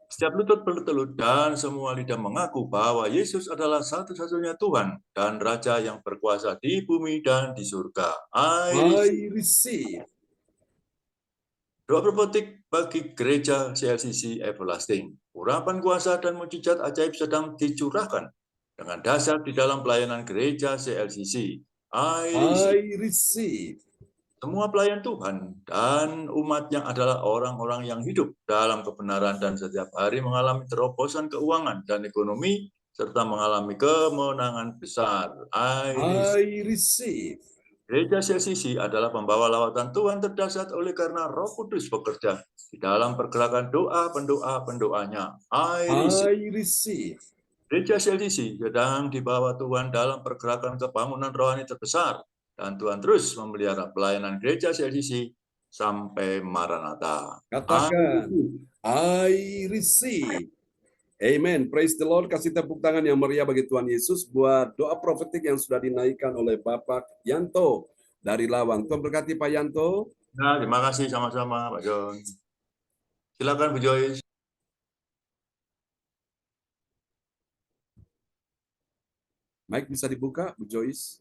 Setiap lutut bertelut dan semua lidah mengaku bahwa Yesus adalah satu-satunya Tuhan dan Raja yang berkuasa di bumi dan di surga. I receive. I receive. Doa prophetik bagi gereja CLCC Everlasting. Urapan kuasa dan mujizat ajaib sedang dicurahkan dengan dahsyat di dalam pelayanan gereja CLCC. I receive. I receive. Semua pelayan Tuhan dan umatnya adalah orang-orang yang hidup dalam kebenaran dan setiap hari mengalami terobosan keuangan dan ekonomi serta mengalami kemenangan besar. I receive. I receive. Gereja CLCC adalah pembawa lawatan Tuhan terdahsyat oleh karena Roh Kudus bekerja di dalam pergerakan doa pendoa-pendoanya. I receive. I receive. Gereja CLCC sedang dibawa Tuhan dalam pergerakan kebangunan rohani terbesar dan Tuhan terus memelihara pelayanan gereja CLCC sampai Maranatha. Katakan, I receive. Amen. Praise the Lord. Kasih tepuk tangan yang meriah bagi Tuhan Yesus buat doa profetik yang sudah dinaikkan oleh Bapak Yanto dari Lawang. Tuhan berkati Pak Yanto. Nah, terima kasih sama-sama Pak John. Silakan Bu Joyce. Mic bisa dibuka, Bu Joyce.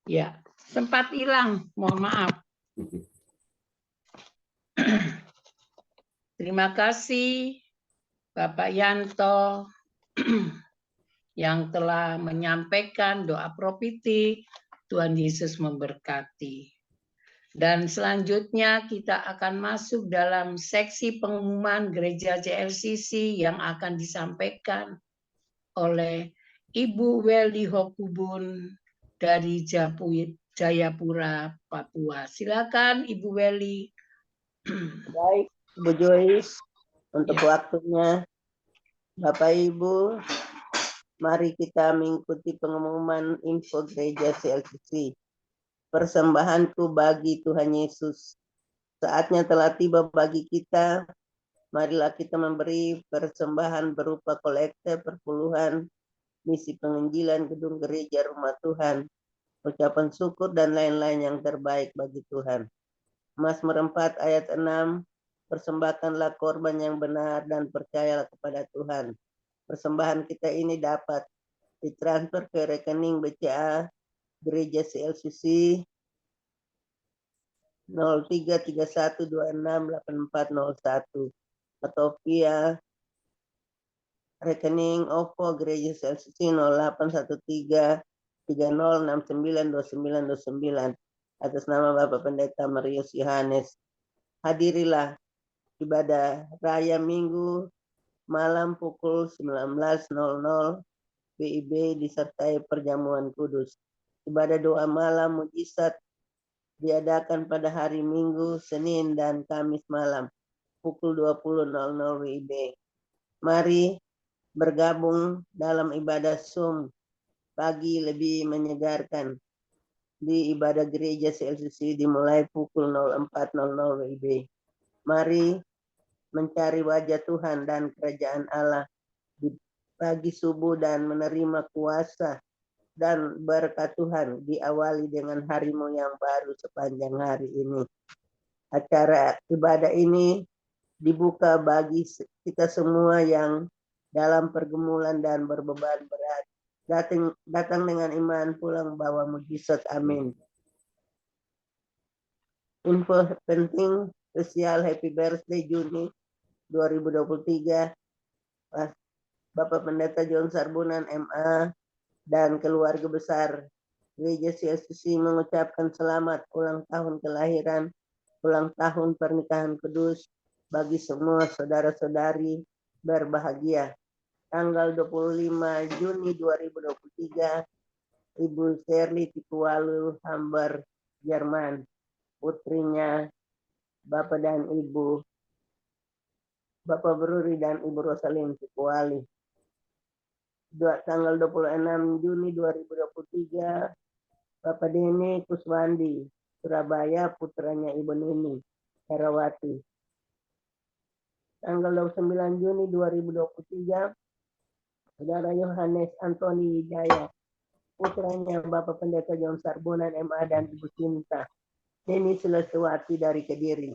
Ya, sempat hilang. Mohon maaf. Terima kasih Bapak Yanto yang telah menyampaikan doa prophetik. Tuhan Yesus memberkati. Dan selanjutnya kita akan masuk dalam seksi pengumuman gereja CLCC yang akan disampaikan oleh Ibu Welly Hokubun dari Jayapura, Papua. Silakan Ibu Welly. Baik, Bu Joyce, untuk Ya. waktunya. Bapak Ibu, mari kita mengikuti pengumuman info gereja CLCC. Persembahanku bagi Tuhan Yesus. Saatnya telah tiba bagi kita. Marilah kita memberi persembahan berupa kolekte perpuluhan, misi penginjilan gedung gereja rumah Tuhan, ucapan syukur dan lain-lain yang terbaik bagi Tuhan. Mazmur 4 ayat 6, persembahkanlah korban yang benar dan percayalah kepada Tuhan. Persembahan kita ini dapat ditransfer ke rekening BCA Gereja CLCC 0331268401 atau via rekening OVO Gereja CLCC 081330692929 atas nama Bapak Pendeta Marius Yohanes. Hadirilah ibadah raya Minggu malam pukul 19.00 WIB disertai perjamuan kudus. Ibadah doa malam mujizat diadakan pada hari Minggu, Senin, dan Kamis malam pukul 20.00 WIB. Mari bergabung dalam ibadah Zoom pagi lebih menyegarkan di ibadah gereja CLCC dimulai pukul 04.00 WIB. Mari mencari wajah Tuhan dan kerajaan Allah di pagi subuh dan menerima kuasa dan berkat Tuhan diawali dengan harimu yang baru sepanjang hari ini. Acara ibadah ini dibuka bagi kita semua yang dalam pergumulan dan berbeban berat. Datang dengan iman, pulang bawa mujizat. Amin. Info penting spesial Happy Birthday Juni 2023. Bapak Pendeta John Sarbunan MA dan keluarga besar Gereja CLCC mengucapkan selamat ulang tahun kelahiran, ulang tahun pernikahan kudus bagi semua saudara-saudari berbahagia. Tanggal 25 Juni 2023, Ibu Shirley Tikuwalu, Hamburg, Jerman. Putrinya Bapak dan Ibu, Bapak Bruri dan Ibu Rosalin Tikuwali. Tanggal 26 Juni 2023, Bapak Deni Kuswandi, Surabaya, putranya Ibu Nini Herawati. Tanggal 29 Juni 2023, Saudara Yohanes Antoni Wijaya, putranya Bapak Pendeta John Sarbunan MA dan Ibu Cinta Nini Selesewati dari Kediri.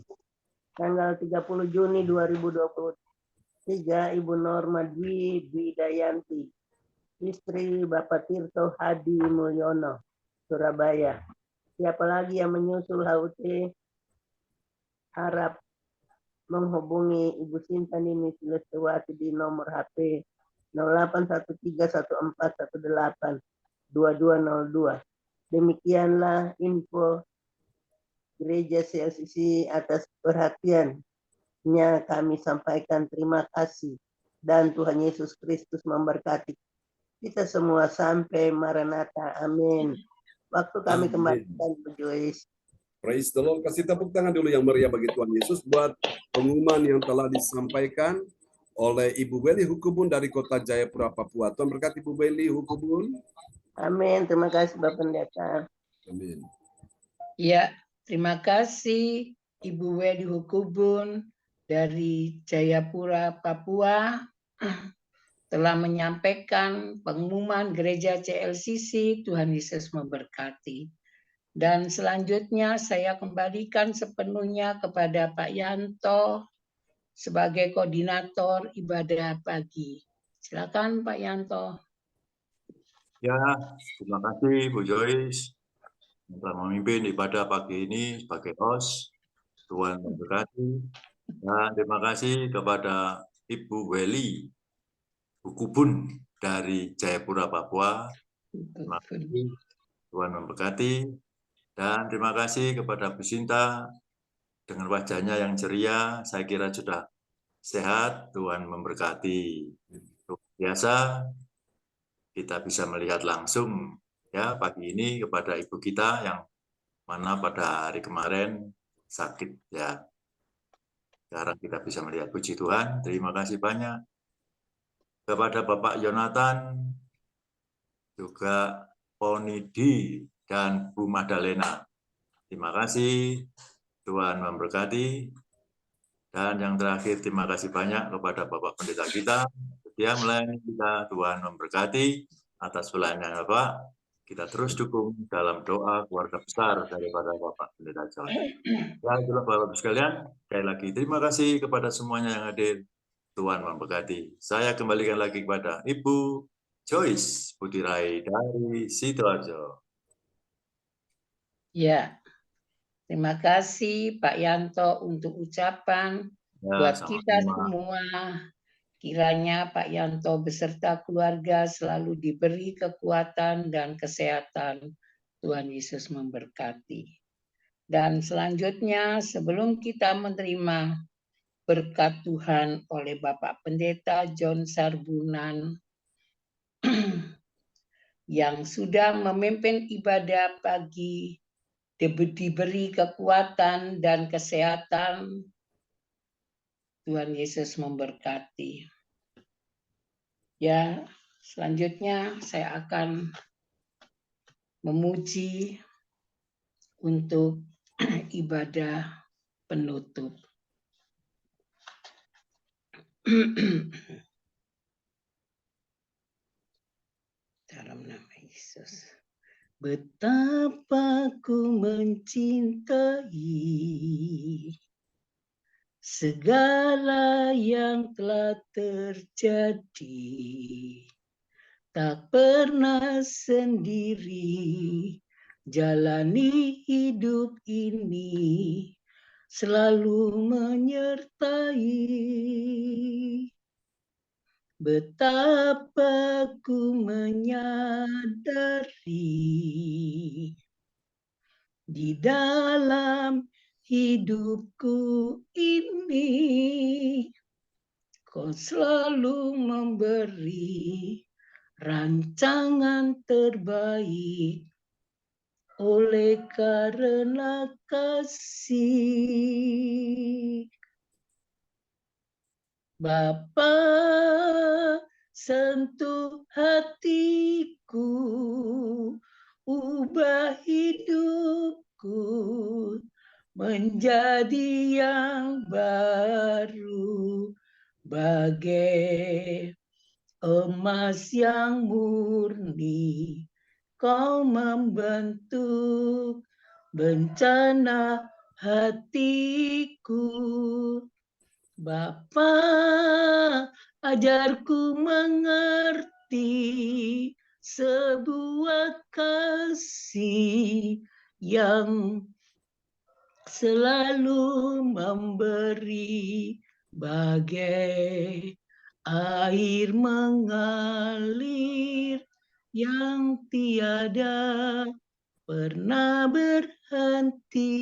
Tanggal 30 Juni 2023, Ibu Norma Dwi Widayanti, istri Bapak Tirto Hadi Mulyono, Surabaya. Siapa lagi yang menyusul HUT harap menghubungi Ibu Sinta Nini Selesewati di nomor HP 081314182202. Demikianlah info Gereja CLCC atas perhatiannya kami sampaikan terima kasih dan Tuhan Yesus Kristus memberkati kita semua sampai Maranatha. Amin. Waktu kami kembalikan Bu Joyce. Praise the Lord. Kasih tepuk tangan dulu yang meriah bagi Tuhan Yesus buat pengumuman yang telah disampaikan oleh Ibu Beli Hukubun dari Kota Jayapura, Papua. Tuhan berkati Ibu Beli Hukubun. Amin. Terima kasih Bapak Pendeta. Amin. Ya, terima kasih Ibu Wedi Hukubun dari Jayapura, Papua telah menyampaikan pengumuman Gereja CLCC. Tuhan Yesus memberkati. Dan selanjutnya saya kembalikan sepenuhnya kepada Pak Yanto sebagai koordinator ibadah pagi. Silakan Pak Yanto. Ya, terima kasih Bu Joyce yang telah memimpin ibadah pagi ini sebagai host. Tuhan memberkati. Dan terima kasih kepada Ibu Weli Hukubun dari Jayapura, Papua. Terima kasih. Tuhan memberkati. Dan terima kasih kepada Bu Sinta dengan wajahnya yang ceria. Saya kira sudah sehat. Tuhan memberkati. Biasa kita bisa melihat langsung ya pagi ini kepada ibu kita yang mana pada hari kemarin sakit ya. Sekarang kita bisa melihat, puji Tuhan. Terima kasih banyak kepada Bapak Yonatan, juga Ponidi dan Bu Madalena. Terima kasih, Tuhan memberkati. Dan yang terakhir, terima kasih banyak kepada Bapak Pendeta kita, setia melayani kita. Tuhan memberkati atas pelayanan Bapak. Kita terus dukung dalam doa keluarga besar daripada Bapak Pendeta John. Ya, itulah Bapak-Ibu sekalian. Sekali lagi, terima kasih kepada semuanya yang hadir. Tuhan memberkati. Saya kembalikan lagi kepada Ibu Joyce Putirai dari Sidoarjo. Ya, terima kasih Pak Yanto untuk ucapan buat kita semua. Kiranya Pak Yanto beserta keluarga selalu diberi kekuatan dan kesehatan. Tuhan Yesus memberkati. Dan selanjutnya sebelum kita menerima berkat Tuhan oleh Bapak Pendeta John Sarbunan yang sudah memimpin ibadah pagi, diberi kekuatan dan kesehatan. Tuhan Yesus memberkati. Ya, selanjutnya saya akan memuji untuk ibadah penutup. Dalam nama Yesus. Betapa ku mencintai segala yang telah terjadi. Tak pernah sendiri jalani hidup ini, selalu menyertai. Betapa ku menyadari di dalam hidupku ini, Kau selalu memberi rancangan terbaik oleh karena kasih. Bapa, sentuh hatiku, ubah hidupku menjadi yang baru, bagai emas yang murni. Kau membentuk bencana hatiku. Bapa, ajarku mengerti sebuah kasih yang selalu memberi, bagai air mengalir yang tiada pernah berhenti.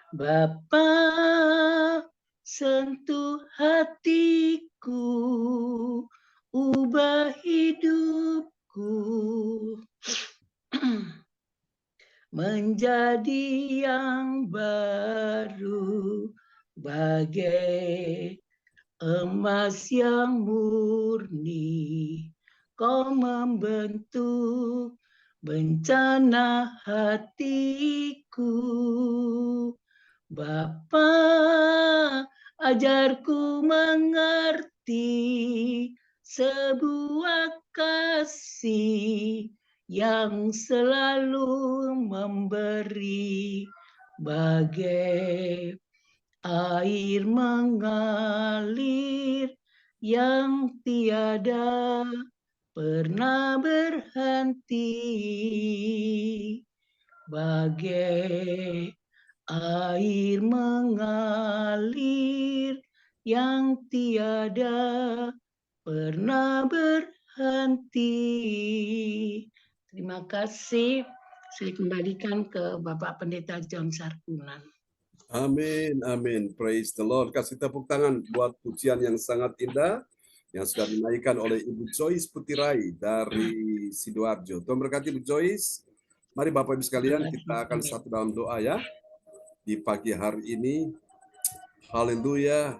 Bapa, sentuh hatiku, ubah hidupku menjadi yang baru, bagai emas yang murni. Kau membentuk bencana hatiku. Bapa, ajarku mengerti sebuah kasih yang selalu memberi, bagai air mengalir yang tiada pernah berhenti, bagai air mengalir yang tiada pernah berhenti. Terima kasih. Saya kembalikan ke Bapak Pendeta John Sarkunan. Amin, amin. Praise the Lord. Kasih tepuk tangan buat pujian yang sangat indah yang sudah dinaikkan oleh Ibu Joyce Putirai dari Sidoarjo. Tuhan berkati Ibu Joyce. Mari Bapak Ibu sekalian, kita akan satu dalam doa ya. Di pagi hari ini, haleluya.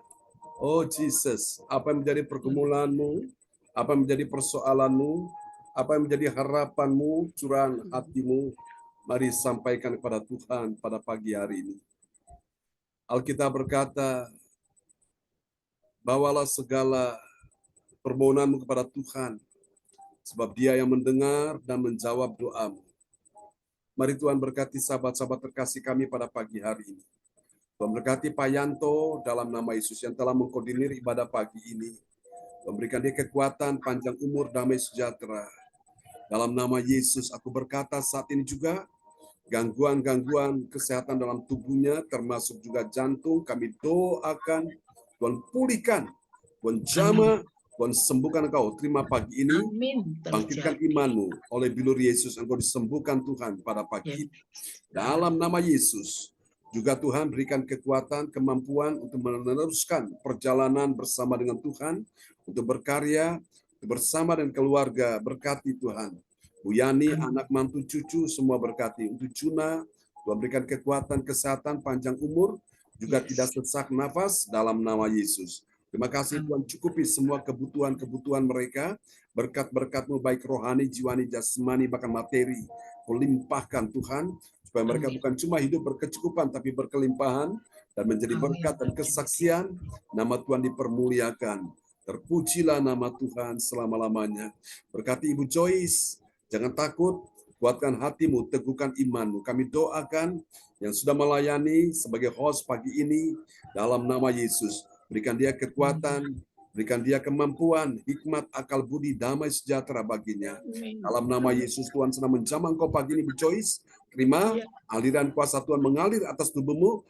Oh Jesus, apa yang menjadi pergumulanmu, apa yang menjadi persoalanmu, apa yang menjadi harapanmu, curahan hatimu, mari sampaikan kepada Tuhan pada pagi hari ini. Alkitab berkata, bawalah segala permohonanmu kepada Tuhan, sebab Dia yang mendengar dan menjawab doamu. Mari Tuhan berkati sahabat-sahabat terkasih kami pada pagi hari ini. Tuhan berkati Pak Yanto dalam nama Yesus yang telah mengkoordinir ibadah pagi ini. Memberikan dia kekuatan, panjang umur, damai sejahtera. Dalam nama Yesus aku berkata saat ini juga, gangguan-gangguan kesehatan dalam tubuhnya, termasuk juga jantung, kami doakan, Tuhan pulihkan, Tuhan jamah, Tuhan sembuhkan engkau. Terima pagi ini, bangkitkan imanmu. Oleh bilur Yesus, engkau disembuhkan Tuhan pada pagi ini. Dalam nama Yesus, juga Tuhan berikan kekuatan, kemampuan untuk meneruskan perjalanan bersama dengan Tuhan, untuk berkarya, bersama dengan keluarga, berkati Tuhan. Bu Yani, anak mantu cucu, semua berkati. Untuk Juna, Tuhan berikan kekuatan, kesehatan, panjang umur, juga tidak sesak nafas dalam nama Yesus. Terima kasih Tuhan, cukupi semua kebutuhan-kebutuhan mereka, berkat-berkat-Mu baik rohani, jiwani, jasmani, bahkan materi. Kau limpahkan Tuhan, supaya mereka bukan cuma hidup berkecukupan, tapi berkelimpahan, dan menjadi berkat dan kesaksian. Nama Tuhan dipermuliakan. Terpujilah nama Tuhan selama-lamanya. Berkati Ibu Joyce, jangan takut, kuatkan hatimu, teguhkan imanmu. Kami doakan yang sudah melayani sebagai host pagi ini dalam nama Yesus. Berikan dia kekuatan, berikan dia kemampuan, hikmat, akal budi, damai sejahtera baginya. Dalam nama Yesus, Tuhan sedang menjamah engkau pagi ini, Bu Joyce. Terima aliran kuasa Tuhan mengalir atas tubuhmu.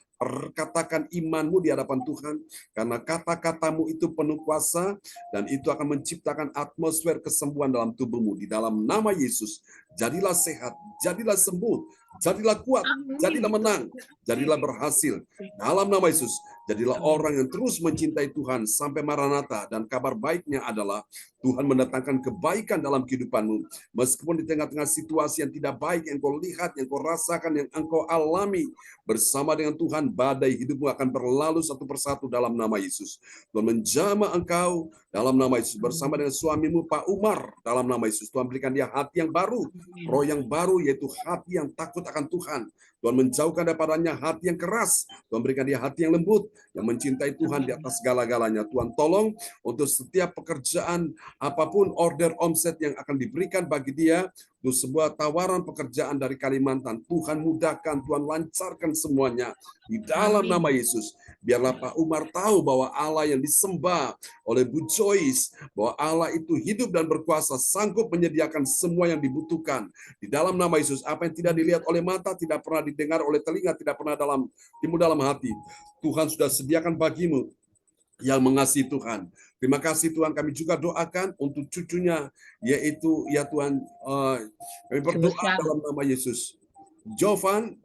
Katakan imanmu di hadapan Tuhan, karena kata-katamu itu penuh kuasa, dan itu akan menciptakan atmosfer kesembuhan dalam tubuhmu. Di dalam nama Yesus, jadilah sehat, jadilah sembuh, jadilah kuat, jadilah menang, jadilah berhasil. Dalam nama Yesus, jadilah orang yang terus mencintai Tuhan sampai Maranatha. Dan kabar baiknya adalah Tuhan mendatangkan kebaikan dalam kehidupanmu. Meskipun di tengah-tengah situasi yang tidak baik yang kau lihat, yang kau rasakan, yang engkau alami, bersama dengan Tuhan, badai hidupmu akan berlalu satu persatu dalam nama Yesus. Tuhan menjamah engkau dalam nama Yesus. Bersama dengan suamimu, Pak Umar, dalam nama Yesus. Tuhan berikan dia hati yang baru, roh yang baru, yaitu hati yang takut akan Tuhan. Tuhan menjauhkan daripadanya hati yang keras. Tuhan berikan dia hati yang lembut, yang mencintai Tuhan di atas segala-galanya. Tuhan tolong untuk setiap pekerjaan, apapun order omset yang akan diberikan bagi dia, untuk sebuah tawaran pekerjaan dari Kalimantan, Tuhan mudahkan, Tuhan lancarkan semuanya di dalam nama Yesus. Biarlah Pak Umar tahu bahwa Allah yang disembah oleh Bu Joyce, bahwa Allah itu hidup dan berkuasa, sanggup menyediakan semua yang dibutuhkan. Di dalam nama Yesus, apa yang tidak dilihat oleh mata, tidak pernah didengar oleh telinga, tidak pernah timbul dalam hati, Tuhan sudah sediakan bagimu yang mengasihi Tuhan. Terima kasih Tuhan, kami juga doakan untuk cucunya, yaitu ya Tuhan, kami berdoa dalam nama Yesus. Jovan,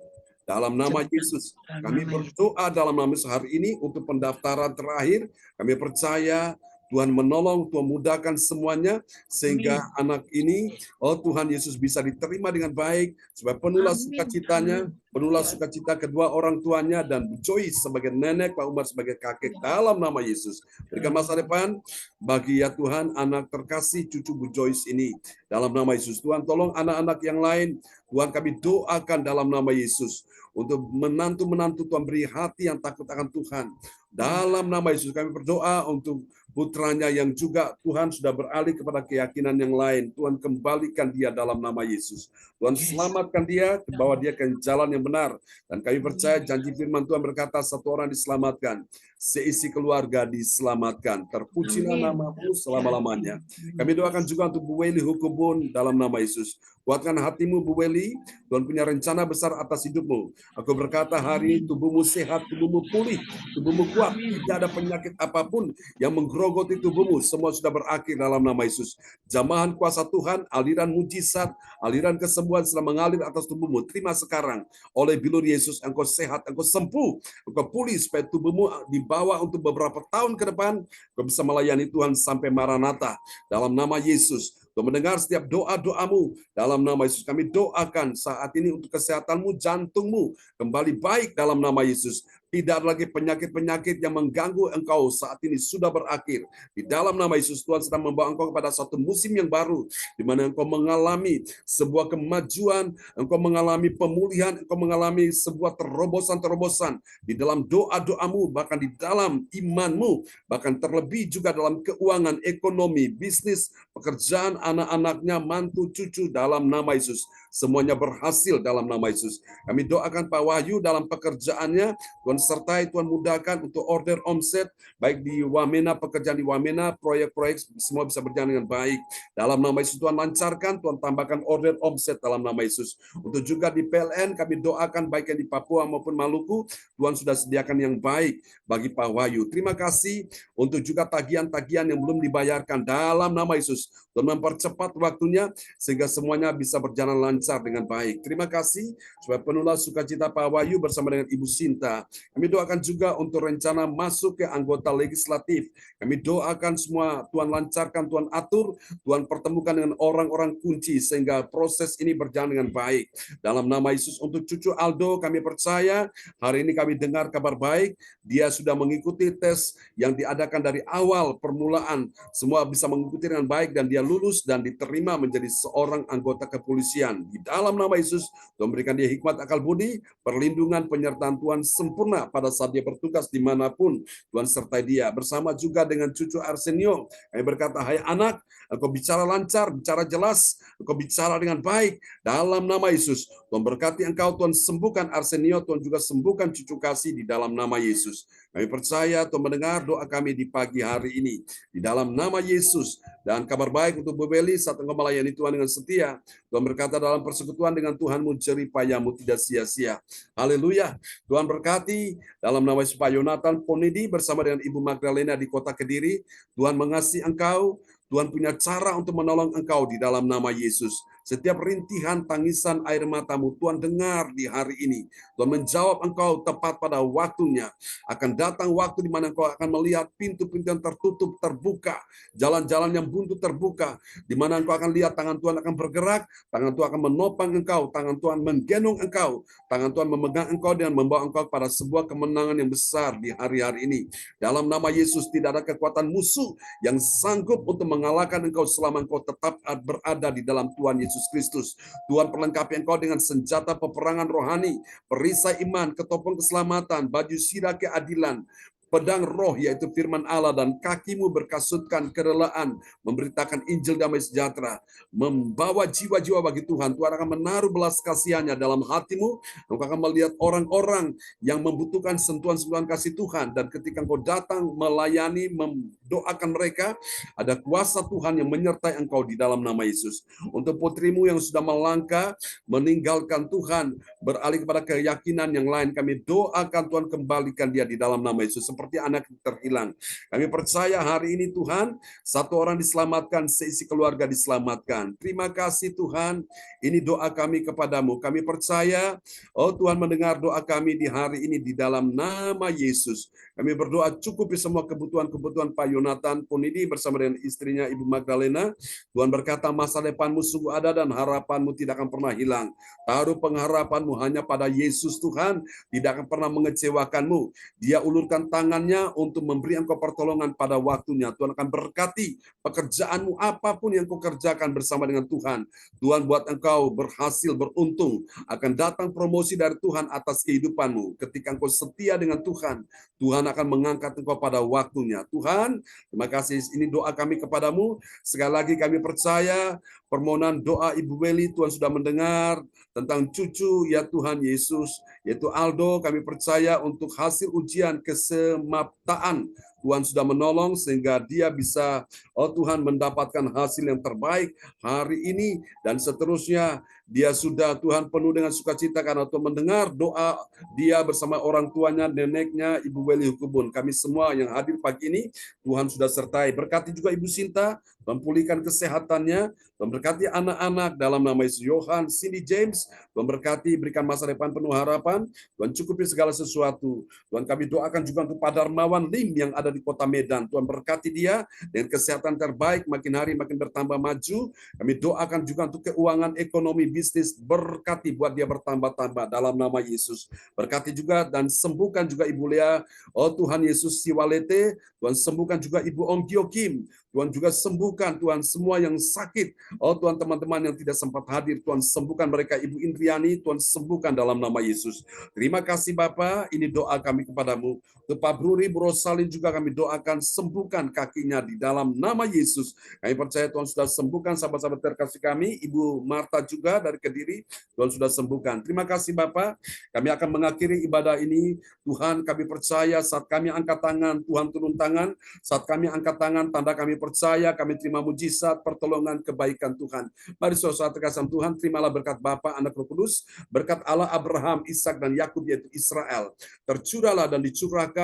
dalam nama Yesus, kami berdoa dalam nama Yesus hari ini untuk pendaftaran terakhir. Kami percaya Tuhan menolong, Tuhan mudahkan semuanya, sehingga anak ini, oh Tuhan Yesus, bisa diterima dengan baik, supaya penuhlah sukacitanya, penuhlah sukacita kedua orang tuanya, dan Joyce sebagai nenek, Pak Umar sebagai kakek, dalam nama Yesus. Berikan masa depan bagi ya Tuhan, anak terkasih cucu Bu Joyce ini, dalam nama Yesus. Tuhan tolong anak-anak yang lain, Tuhan kami doakan dalam nama Yesus, untuk menantu-menantu Tuhan beri hati yang takut akan Tuhan. Dalam nama Yesus kami berdoa untuk putranya yang juga Tuhan sudah beralih kepada keyakinan yang lain. Tuhan kembalikan dia dalam nama Yesus. Tuhan selamatkan dia, bawa dia ke jalan yang benar. Dan kami percaya janji firman Tuhan berkata, satu orang diselamatkan, seisi keluarga diselamatkan. Terpujilah namamu selama-lamanya. Kami doakan juga untuk Bu Weli Hukubun dalam nama Yesus. Kuatkan hatimu Bu Weli, Tuhan punya rencana besar atas hidupmu. Aku berkata hari ini tubuhmu sehat, tubuhmu pulih, tubuhmu kuat, tidak ada penyakit apapun yang menggerogoti tubuhmu, semua sudah berakhir dalam nama Yesus. Jamahan kuasa Tuhan, aliran mujizat, aliran kesembuhan sedang mengalir atas tubuhmu. Terima sekarang, oleh bilur Yesus, engkau sehat, engkau sembuh, engkau pulih, supaya tubuhmu dibawa untuk beberapa tahun ke depan, engkau bisa melayani Tuhan sampai Maranatha. Dalam nama Yesus, Tuhan mendengar setiap doa-doamu. Dalam nama Yesus kami doakan saat ini untuk kesehatanmu, jantungmu kembali baik dalam nama Yesus. Tidak lagi penyakit-penyakit yang mengganggu engkau saat ini sudah berakhir. Di dalam nama Yesus, Tuhan sedang membawa engkau kepada satu musim yang baru, di mana engkau mengalami sebuah kemajuan, engkau mengalami pemulihan, engkau mengalami sebuah terobosan-terobosan di dalam doa-doamu, bahkan di dalam imanmu, bahkan terlebih juga dalam keuangan, ekonomi, bisnis, pekerjaan anak-anaknya, mantu, cucu, dalam nama Yesus. Semuanya berhasil dalam nama Yesus. Kami doakan Pak Wahyu dalam pekerjaannya, Tuhan sertai, Tuhan mudahkan untuk order omset, baik di Wamena, pekerjaan di Wamena, proyek-proyek semua bisa berjalan dengan baik. Dalam nama Yesus Tuhan lancarkan, Tuhan tambahkan order omset dalam nama Yesus. Untuk juga di PLN kami doakan, baik yang di Papua maupun Maluku, Tuhan sudah sediakan yang baik bagi Pak Wahyu. Terima kasih untuk juga tagihan-tagihan yang belum dibayarkan dalam nama Yesus. Tuhan mempercepat waktunya sehingga semuanya bisa berjalan lancar dengan baik. Terima kasih supaya penuhlah sukacita Pak Wahyu bersama dengan Ibu Sinta. Kami doakan juga untuk rencana masuk ke anggota legislatif. Kami doakan semua Tuhan lancarkan, Tuhan atur, Tuhan pertemukan dengan orang-orang kunci sehingga proses ini berjalan dengan baik. Dalam nama Yesus, untuk cucu Aldo kami percaya hari ini kami dengar kabar baik. Dia sudah mengikuti tes yang diadakan dari awal permulaan. Semua bisa mengikuti dengan baik dan dia lulus dan diterima menjadi seorang anggota kepolisian. Di dalam nama Yesus, Tuhan berikan dia hikmat akal budi, perlindungan, penyertaan Tuhan sempurna pada saat dia bertugas dimanapun Tuhan sertai dia. Bersama juga dengan cucu Arsenio, kami berkata, hai anak, engkau bicara lancar, bicara jelas, engkau bicara dengan baik, dalam nama Yesus. Tuhan berkati engkau, Tuhan sembuhkan Arsenio, Tuhan juga sembuhkan cucu kasih di dalam nama Yesus. Kami percaya Tuhan mendengar doa kami di pagi hari ini, di dalam nama Yesus. Dan kabar baik untuk Bu Beli saat engkau melayani Tuhan dengan setia. Tuhan berkata dalam persekutuan dengan Tuhanmu, jerih payamu tidak sia-sia. Haleluya. Tuhan berkati dalam nama Yesus Pak Yonatan Ponidi bersama dengan Ibu Magdalena di kota Kediri. Tuhan mengasihi engkau. Tuhan punya cara untuk menolong engkau di dalam nama Yesus. Setiap rintihan, tangisan, air matamu, Tuhan dengar di hari ini. Tuhan menjawab engkau tepat pada waktunya. Akan datang waktu di mana engkau akan melihat pintu-pintu yang tertutup, terbuka. Jalan-jalan yang buntu terbuka. Di mana engkau akan lihat tangan Tuhan akan bergerak, tangan Tuhan akan menopang engkau, tangan Tuhan menggendong engkau, tangan Tuhan memegang engkau dan membawa engkau pada sebuah kemenangan yang besar di hari-hari ini. Dalam nama Yesus tidak ada kekuatan musuh yang sanggup untuk mengalahkan engkau selama engkau tetap berada di dalam Tuhan Yesus Kristus. Tuhan perlengkapi engkau dengan senjata peperangan rohani, perisai iman, ketopeng keselamatan, baju sirah keadilan, pedang roh yaitu firman Allah, dan kakimu berkasutkan kerelaan, memberitakan Injil damai sejahtera, membawa jiwa-jiwa bagi Tuhan. Tuhan akan menaruh belas kasihannya dalam hatimu. Engkau akan melihat orang-orang yang membutuhkan sentuhan-sentuhan kasih Tuhan, dan ketika engkau datang melayani, mendoakan mereka, ada kuasa Tuhan yang menyertai engkau di dalam nama Yesus. Untuk putrimu yang sudah melangkah, meninggalkan Tuhan, beralih kepada keyakinan yang lain, kami doakan Tuhan kembalikan dia di dalam nama Yesus, seperti anak terhilang. Kami percaya hari ini Tuhan, satu orang diselamatkan, seisi keluarga diselamatkan. Terima kasih Tuhan, ini doa kami kepadamu. Kami percaya, oh Tuhan mendengar doa kami di hari ini di dalam nama Yesus. Kami berdoa cukupi semua kebutuhan-kebutuhan Pak Yonatan Ponidi bersama dengan istrinya Ibu Magdalena. Tuhan berkata masa depanmu sungguh ada dan harapanmu tidak akan pernah hilang. Taruh pengharapanmu hanya pada Yesus Tuhan, tidak akan pernah mengecewakanmu. Dia ulurkan tangannya untuk memberi engkau pertolongan pada waktunya. Tuhan akan berkati pekerjaanmu apapun yang kau kerjakan bersama dengan Tuhan. Tuhan buat engkau berhasil, beruntung. Akan datang promosi dari Tuhan atas kehidupanmu. Ketika engkau setia dengan Tuhan, Tuhan akan mengangkat engkau pada waktunya. Tuhan, terima kasih. Ini doa kami kepadamu. Sekali lagi kami percaya permohonan doa Ibu Weli Tuhan sudah mendengar tentang cucu ya Tuhan Yesus, yaitu Aldo. Kami percaya untuk hasil ujian kesemaptaan Tuhan sudah menolong sehingga dia bisa, oh Tuhan, mendapatkan hasil yang terbaik hari ini dan seterusnya. Dia sudah Tuhan penuh dengan sukacita karena Tuhan mendengar doa dia bersama orang tuanya, neneknya, Ibu Weli Hukubun. Kami semua yang hadir pagi ini, Tuhan sudah sertai. Berkati juga Ibu Sinta, memulihkan kesehatannya, memberkati anak-anak dalam nama Yesus. Yohan, Cindy James, memberkati, berikan masa depan penuh harapan, Tuhan cukupi segala sesuatu. Tuhan kami doakan juga untuk Pak Darmawan Lim yang ada di kota Medan. Tuhan berkati dia dengan kesehatan terbaik, makin hari makin bertambah maju. Kami doakan juga untuk keuangan, ekonomi, bisnis, berkati buat dia bertambah-tambah dalam nama Yesus. Berkati juga dan sembuhkan juga Ibu Lea, oh Tuhan Yesus Siwalete, Tuhan sembuhkan juga Ibu Ong Kyo Kim, Tuhan juga sembuhkan Tuhan semua yang sakit, oh Tuhan teman-teman yang tidak sempat hadir, Tuhan sembuhkan mereka. Ibu Indriani, Tuhan sembuhkan dalam nama Yesus. Terima kasih Bapak, ini doa kami kepadamu. Untuk Pak Bruri, Bu Rosalin juga kami doakan, sembuhkan kakinya di dalam nama Yesus. Kami percaya Tuhan sudah sembuhkan sahabat-sahabat terkasih kami. Ibu Marta juga dari Kediri, Tuhan sudah sembuhkan. Terima kasih Bapak, kami akan mengakhiri ibadah ini. Tuhan kami percaya saat kami angkat tangan, Tuhan turun tangan. Saat kami angkat tangan, tanda kami percaya, kami terima mujizat, pertolongan, kebaikan Tuhan. Mari saudara terkasih Tuhan, terimalah berkat Bapa, Anak, Roh Kudus, berkat Allah Abraham, Ishak dan Yakub yaitu Israel. Tercurahlah dan dicurahkan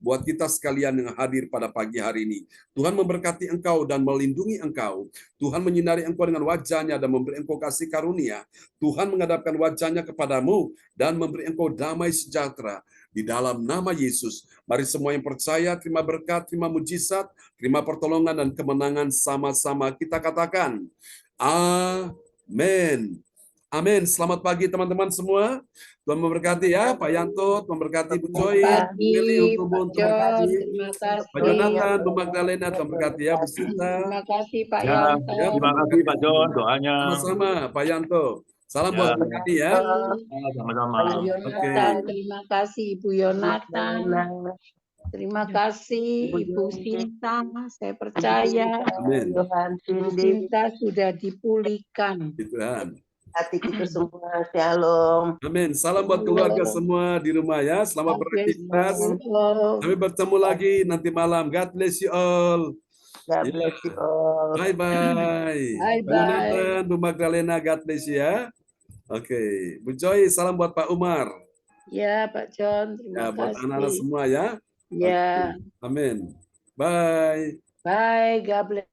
buat kita sekalian yang hadir pada pagi hari ini. Tuhan memberkati engkau dan melindungi engkau. Tuhan menyinari engkau dengan wajahnya dan memberi engkau kasih karunia. Tuhan menghadapkan wajahnya kepadamu dan memberi engkau damai sejahtera. Di dalam nama Yesus, mari semua yang percaya terima berkat, terima mujizat, terima pertolongan dan kemenangan sama-sama kita katakan. Amin. Amin. Selamat pagi teman-teman semua. Tuhan memberkati ya, Pak Yanto, Tuhan memberkati Bu Joy, Willy, Tuhan memberkati, Pak Jonathan, Bu Magdalena, Tuhan memberkati ya, Bu Sinta. Terima kasih Pak Ya, Yanto. terima kasih Pak John doanya. Sama-sama, Pak Yanto. Salam Ya. buat Bu Kati ya. Sama-sama. Pak Yonatan, terima kasih Ibu Yonatan. Terima kasih Ibu Sinta, saya percaya Amin. Ibu Sinta sudah dipulihkan. Tuhan. Hati kita semua, shalom. Amin. Salam buat keluarga semua di rumah ya. Selamat beraktivitas. Sampai bertemu lagi nanti malam. God bless you all. God bless you all. Bye-bye. Bye-bye. Bu Yonatan, Bu Magdalena, God bless you ya. Oke. Bu Joy, salam buat Pak Umar. Ya Pak John, terima Ya, buat kasih. anak-anak semua ya. Ya, Amin. Bye. bye, God bless.